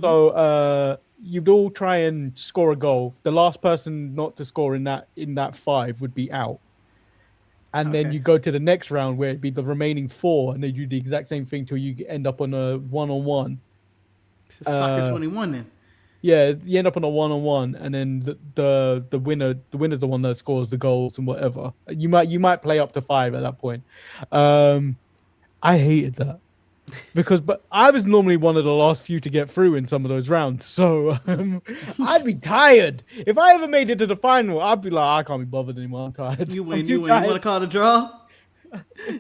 So you'd all try and score a goal. The last person not to score in that 5 would be out. And then you go to the next round where it'd be the remaining 4, and they do the exact same thing till you end up on a 1-on-1. It's soccer 21 then. Yeah, you end up on a 1-on-1, and then the winner's the one that scores the goals and whatever. You might play up to 5 at that point. I hated that but I was normally one of the last few to get through in some of those rounds, so I'd be tired. If I ever made it to the final, I'd be like, I can't be bothered anymore. I'm tired. You win. You want to call it a draw?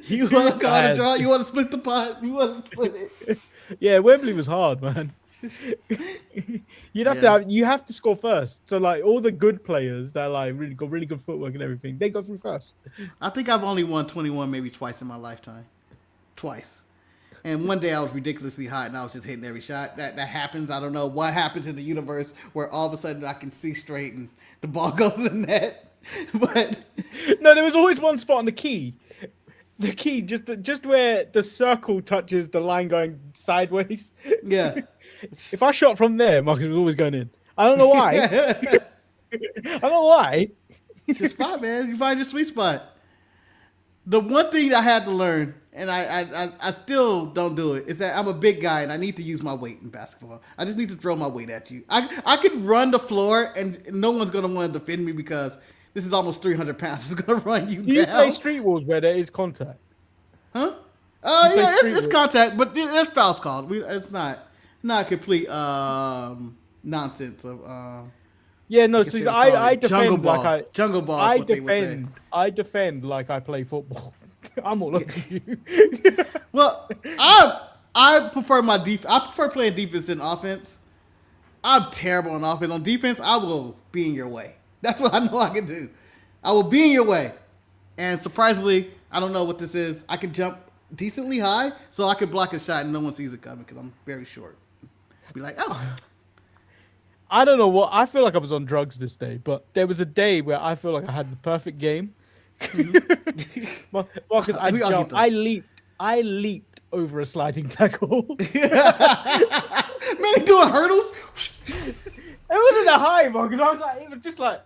You want to call it a draw? You want to split the pot? You want to split it? Yeah, Wembley was hard, man. You have to score first. So like all the good players that like really good footwork and everything, they go through first. I think I've only won 21 maybe twice in my lifetime. Twice. And one day I was ridiculously hot and I was just hitting every shot. That happens. I don't know what happens in the universe where all of a sudden I can see straight and the ball goes in the net. But no, there was always one spot on the key. The key, just where the circle touches the line going sideways. Yeah. If I shot from there, Marcus was always going in. I don't know why. I don't know why. It's your spot, man. You find your sweet spot. The one thing I had to learn, and I still don't do it, is that I'm a big guy and I need to use my weight in basketball. I just need to throw my weight at you. I could run the floor and no one's going to want to defend me because this is almost 300 pounds. It's going to run you down. You play street walls where there is contact. Huh? Yeah, it's contact, but there's fouls called. It's not complete nonsense of. Yeah, no. So I defend like jungle ball. I defend like I play football. I'm all over you. Well, I prefer my I prefer playing defense than offense. I'm terrible on offense. On defense, I will be in your way. That's what I know I can do. I will be in your way. And surprisingly, I don't know what this is. I can jump decently high, so I can block a shot and no one sees it coming because I'm very short. Be like, oh. I don't know what. I feel like I was on drugs this day, but there was a day where I feel like I had the perfect game. Marcus, I We all get jumped. those. I leaped over a sliding tackle. Man, he doing hurdles. It wasn't that high, Marcus. I was like, it was just like,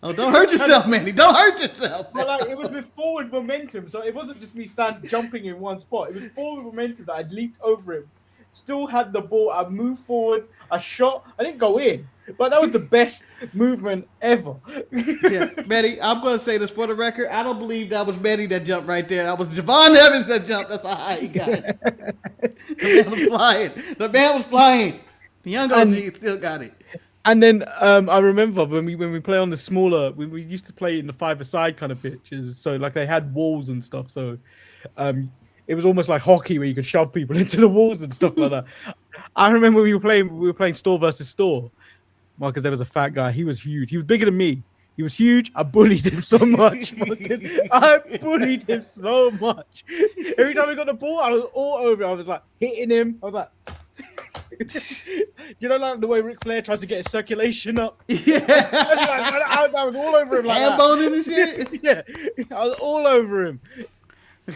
Oh, don't hurt yourself, Manny. Don't hurt yourself. but like it was with forward momentum, so it wasn't just me jumping in one spot. It was forward momentum that I leaped over him. Still had the ball. I moved forward. I shot. I didn't go in, but that was the best movement ever. Yeah, Manny, I'm going to say this for the record. I don't believe that was Manny that jumped right there. That was Javon Evans that jumped. That's how high he got. The man was flying. The man was flying. The young OG still got it. And then I remember when we play on the smaller, we used to play in the 5-a-side kind of pitches. So like they had walls and stuff. So it was almost like hockey where you could shove people into the walls and stuff like that. I remember we were playing store versus store. Marcus, there was a fat guy. He was huge. He was bigger than me. He was huge. I bullied him so much. I bullied him so much. Every time we got the ball, I was all over it. I was like hitting him. I was like, you know, like the way Ric Flair tries to get his circulation up. Yeah. I was all over him like Hand that. boning and shit. Yeah, I was all over him.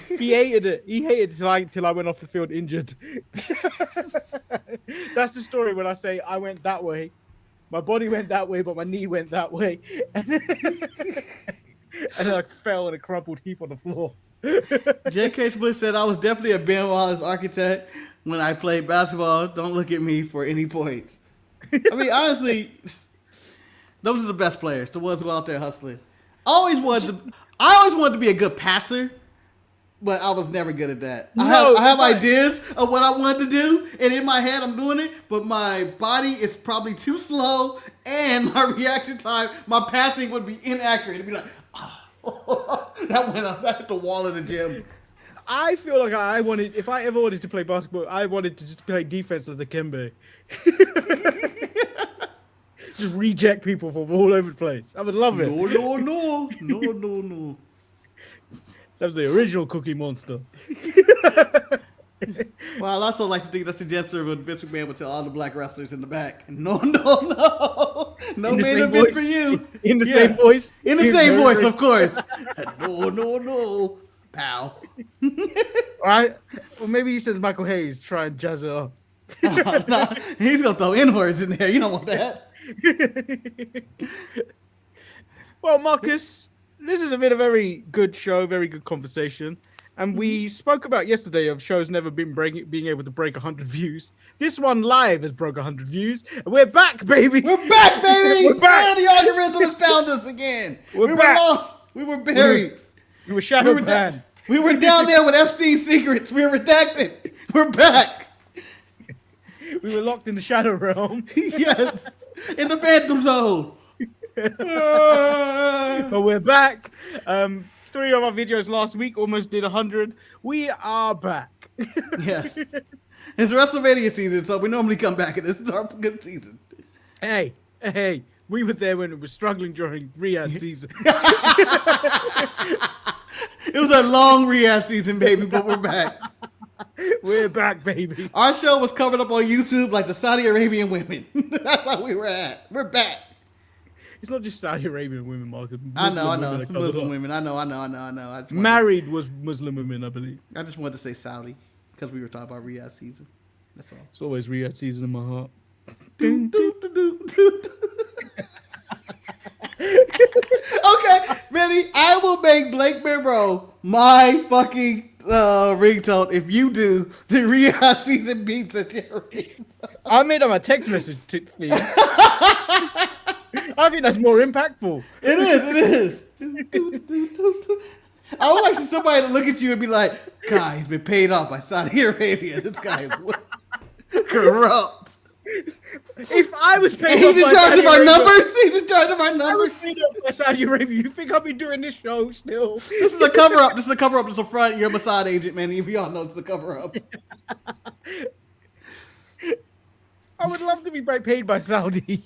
He hated it. He hated it till I went off the field injured. That's the story when I say I went that way. My body went that way, but my knee went that way. And then I fell in a crumpled heap on the floor. J.K. Split said, I was definitely a Ben Wallace architect when I played basketball. Don't look at me for any points. I mean, honestly, those are the best players, the ones who are out there hustling. I always wanted to be a good passer, but I was never good at that. I have ideas of what I wanted to do, and in my head I'm doing it, but my body is probably too slow, and my reaction time, my passing would be inaccurate. It'd be like, that went up at the wall of the gym. I feel like if I ever wanted to play basketball, I wanted to just play defense with the Kembe. Just reject people from all over the place. I would love it. No. That was the original Cookie Monster. Well, I also like to think that's the gesture when Vince McMahon would tell all the black wrestlers in the back, no In the main same event voice. for you. In the same voice. In the same voice, of course. No, pal. All right. Well, maybe he says Michael Hayes try and jazz it up. No, he's gonna throw N-words in there. You don't want that. Well, Marcus, this has been a very good show, very good conversation. And we spoke about yesterday of shows never being able to break 100 views. This one live has broke 100 views. And we're back, baby. We're back, baby. We're back. The algorithm has found us again. We're We were back. lost. We were buried. We were shadow We were banned. We were down there with Epstein's secrets. We were redacted. We're back. We were locked in the shadow realm. Yes. In the Phantom Zone. But we're back. 3 of our videos last week almost did 100. We are back. Yes. It's WrestleMania season, so we normally come back, and this is our good season. Hey, we were there when it was struggling during Riyadh season. It was a long Riyadh season, baby, but we're back. We're back, baby. Our show was covered up on YouTube like the Saudi Arabian women. That's how we were at. We're back. It's not just Saudi Arabian women, Marcus. I know. Muslim women It's are covered Muslim up. women. I know. Married was Muslim women, I believe. I just wanted to say Saudi because we were talking about Riyadh season. That's all. It's always Riyadh season in my heart. Okay, ready? I will make Blake Monroe my fucking ringtone if you do the Riyadh season beats at your ringtone. I made up a text message for you. I think that's more impactful. It is. I would like to see somebody to look at you and be like, "God, he's been paid off by Saudi Arabia. This guy is corrupt." If I was paid And he's off in by charge Saudi of our Arabia, numbers. He's in charge of our I was numbers. paid off by Saudi Arabia. You think I'll be doing this show still? This is a cover up. This is a front. You're a Mossad agent, man. We all know it's a cover up. I would love to be paid by Saudi.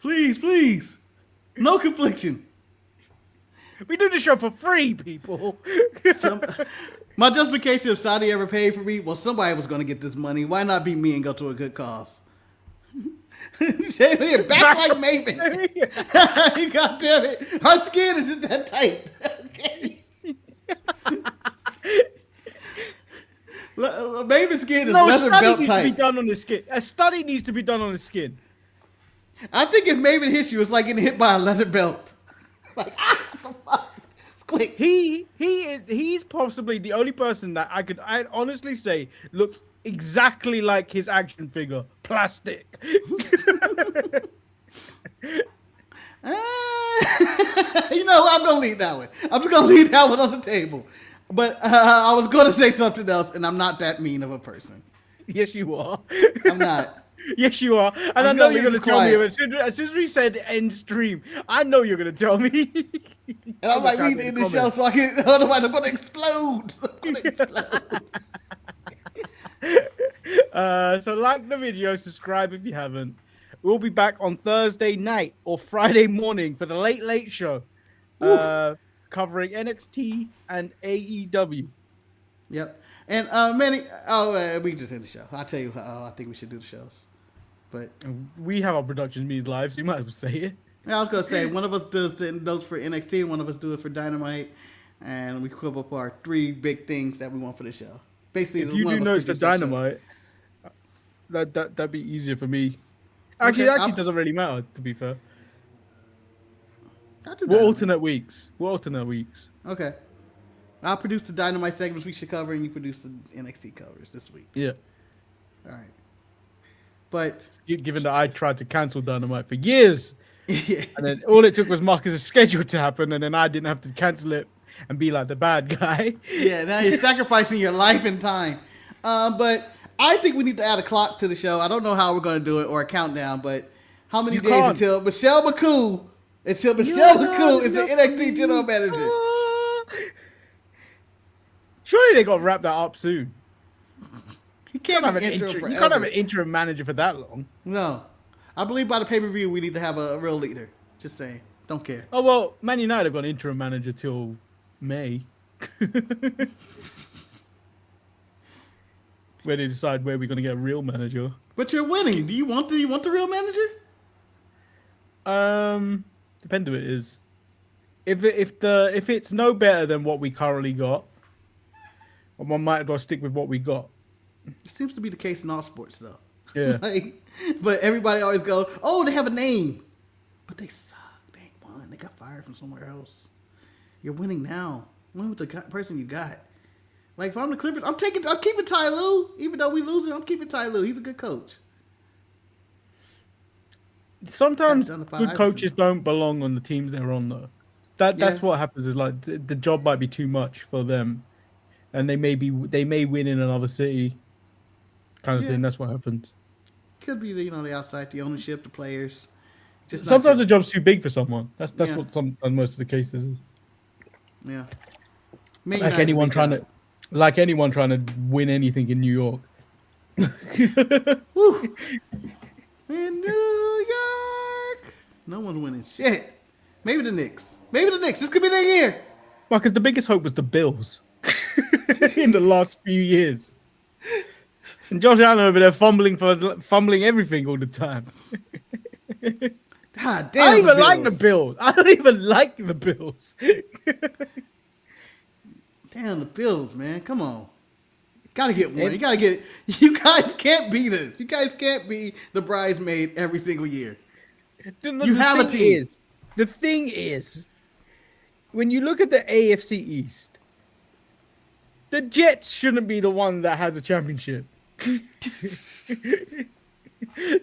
Please. No confliction. We do the show for free, people. My justification if Saudi ever paid for me, well, somebody was going to get this money. Why not be me and go to a good cause? Shayna back like Maven. God damn it. Her skin isn't that tight. Okay. Maven's skin is leather belt needs tight. to be done on the skin. A study needs to be done on the skin. I think if Maven hits you, it's like getting hit by a leather belt. Like, what the fuck? It's quick. He's possibly the only person that I'd honestly say looks exactly like his action figure, plastic. You know, I'm gonna leave that one. I'm just gonna leave that one on the table. But I was gonna say something else, and I'm not that mean of a person. Yes, you are. I'm not. Yes, you are. And I know you're going to tell me. As soon as we said end stream, I know you're going to tell me. And I'm like, we need the show so I can. Otherwise, I'm going to explode. So like the video, subscribe if you haven't. We'll be back on Thursday night or Friday morning for the late show, covering NXT and AEW. Yep. And we can just end the show. I'll tell you how I think we should do the shows. But we have our production meetings live, so you might as well say it. I was gonna say one of us does those for NXT, one of us do it for Dynamite, and we come up with our 3 big things that we want for the show. Basically, if you do notes for Dynamite, that'd be easier for me. Actually, it doesn't really matter. To be fair, we'll alternate weeks. Okay. I'll produce the Dynamite segments we should cover, and you produce the NXT covers this week. Yeah. All right. But given that I tried to cancel Dynamite for years, yeah. And then all it took was Marcus' schedule to happen, and then I didn't have to cancel it and be like the bad guy. Yeah, now you're sacrificing your life and time. But I think we need to add a clock to the show. I don't know how we're going to do it or a countdown, but how many days until Michelle McCool is the NXT general manager? Surely they got to wrap that up soon. You can't have an interim manager for that long. No. I believe by the pay-per-view we need to have a real leader. Just saying. Don't care. Oh, well, Man United have got an interim manager till May. Where they decide where we're going to get a real manager. But you're winning. Do you want the real manager? Depends who it is. If it's no better than what we currently got, one might as well stick with what we got. It seems to be the case in all sports, though. Yeah. But everybody always goes, "Oh, they have a name," but they suck. They ain't won. They got fired from somewhere else. You're winning now. Win with the person you got. Like if I'm the Clippers, I'm keeping Ty Lue, even though we losing. I'm keeping Ty Lue. He's a good coach. Sometimes good coaches don't belong on the teams they're on, though. That's what happens. Is like the job might be too much for them, and they may win in another city. Kind of thing. That's what happens. Could be the outside, the ownership, the players. Just sometimes the job's too big for someone. That's what most of the cases is. Yeah. Like anyone trying to win anything in New York. Woo. In New York, no one's winning shit. Maybe the Knicks. This could be their year. Well, because the biggest hope was the Bills in the last few years. And Josh Allen over there fumbling everything all the time. God damn, I don't even like the Bills. I don't even like the Bills. Damn the Bills, man. Come on. Gotta get one. You guys can't beat us. You guys can't be the bridesmaid every single year. You have a team. The thing is, when you look at the AFC East, the Jets shouldn't be the one that has a championship.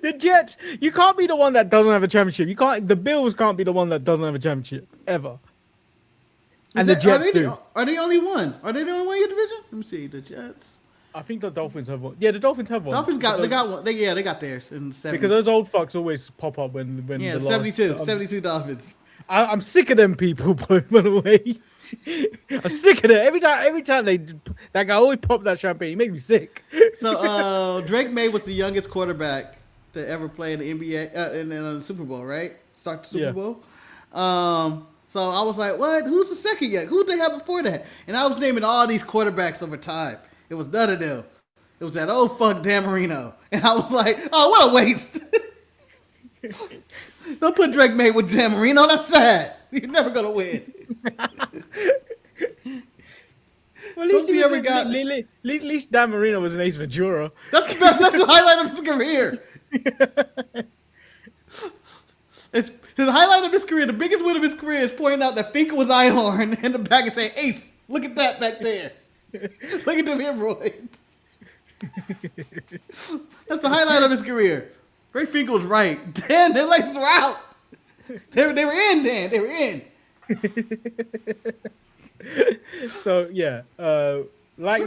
The Jets, you can't be the one that doesn't have a championship. The Bills can't be the one that doesn't have a championship ever. The Jets do. Are they only one? Are they the only one in your division? Let me see. The Jets. I think the Dolphins have one. Yeah, the Dolphins have one. They got one. They got theirs in the 70s. Because those old fucks always pop up when the 72 Dolphins. I'm sick of them people, by the way. I'm sick of it. Every time that guy always pop that champagne. He makes me sick. So Drake May was the youngest quarterback to ever play in the NBA in the Super Bowl, right? Start the Super Bowl. So I was like, what? Who's the second yet? Who did they have before that? And I was naming all these quarterbacks over time. It was none of them. It was that old fuck Dan Marino. And I was like, oh, what a waste. Don't put Drake May with Dan Marino. That's sad. You're never going to win. Well, at least Dan Marino was an Ace Ventura. That's the best. That's the highlight of his career. It's the highlight of his career. The biggest win of his career is pointing out that Finkel was Einhorn in the back and saying, Ace, look at that back there. Look at them hemorrhoids. That's the highlight of his career. Ray Finkel was right. Dan, their legs were out. They were in, Dan. They were in. So, yeah. I'm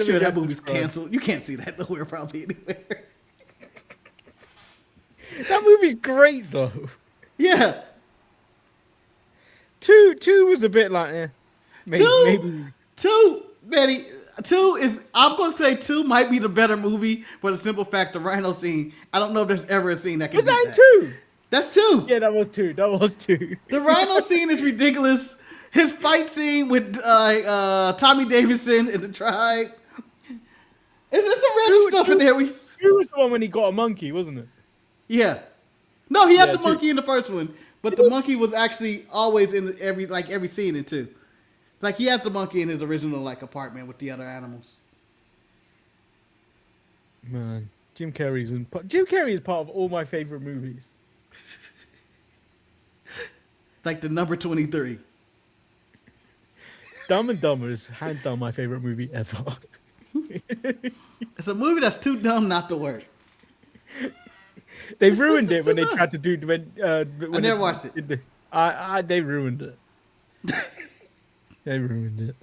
sure that movie's canceled. You can't see that nowhere probably anywhere. That movie's great, though. Yeah. Two was a bit like, eh. Maybe. Betty. Two is, I'm going to say two might be the better movie for the simple fact the Rhino scene. I don't know if there's ever a scene that can Was beat that that. two? That's two. Yeah, that was two. The Rhino scene is ridiculous. His fight scene with Tommy Davidson and the Tribe. There's some random stuff in there. Two was the one when he got a monkey, wasn't it? Yeah. No, he had the two. monkey in the first one, but the monkey was actually always in every scene in two. Like he had the monkey in his original apartment with the other animals. Man, Jim Carrey is part of all my favorite movies. Like the number 23. Dumb and Dumber is hands down my favorite movie ever. It's a movie that's too dumb not to work. They ruined it when they tried to do when I never watched it. They ruined it. They ruined it.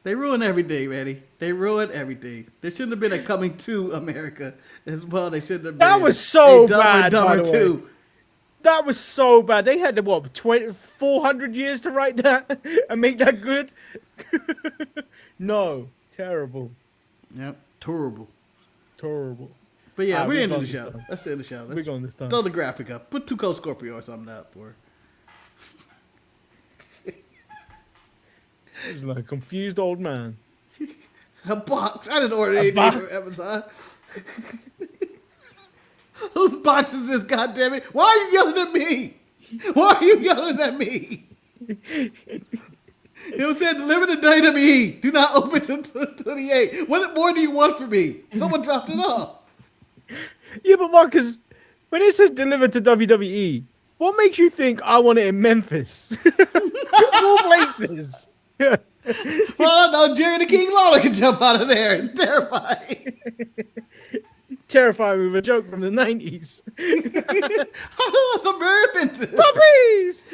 They ruin everything, Eddie. They ruin everything. There shouldn't have been a Coming to America as well. They shouldn't have been. That was so a Dumb bad, and Dumber by the way. 2. That was so bad. They had 400 years to write that and make that good. No, terrible. Yep, terrible. But yeah, we're into the show. Let's end the show. We're going this time. Throw the graphic up. Put 2 Cold Scorpio or something up. Or It was like a confused old man. a box. I didn't order anything from Amazon. Whose box is this, goddammit? Why are you yelling at me? Why are you yelling at me? It was said, deliver to WWE. Do not open to 28. What more do you want from me? Someone dropped it off. Yeah, but Marcus, when it says delivered to WWE, what makes you think I want it in Memphis? All places. Yeah. Well, no, Jerry the King Lawler can jump out of there. It's terrifying. Terrifying with a joke from the 90s. Oh, some very offensive. Puppies!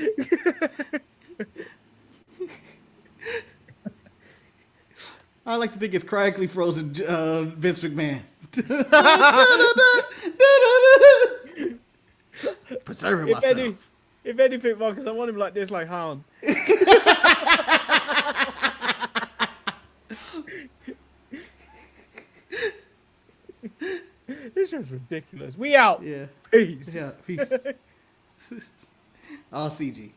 I like to think it's crackly frozen Vince McMahon. Preserving myself. If anything, Marcus, I want him like this, like Hound. This was ridiculous. We out. Yeah. Peace. Yeah. Peace. All CG.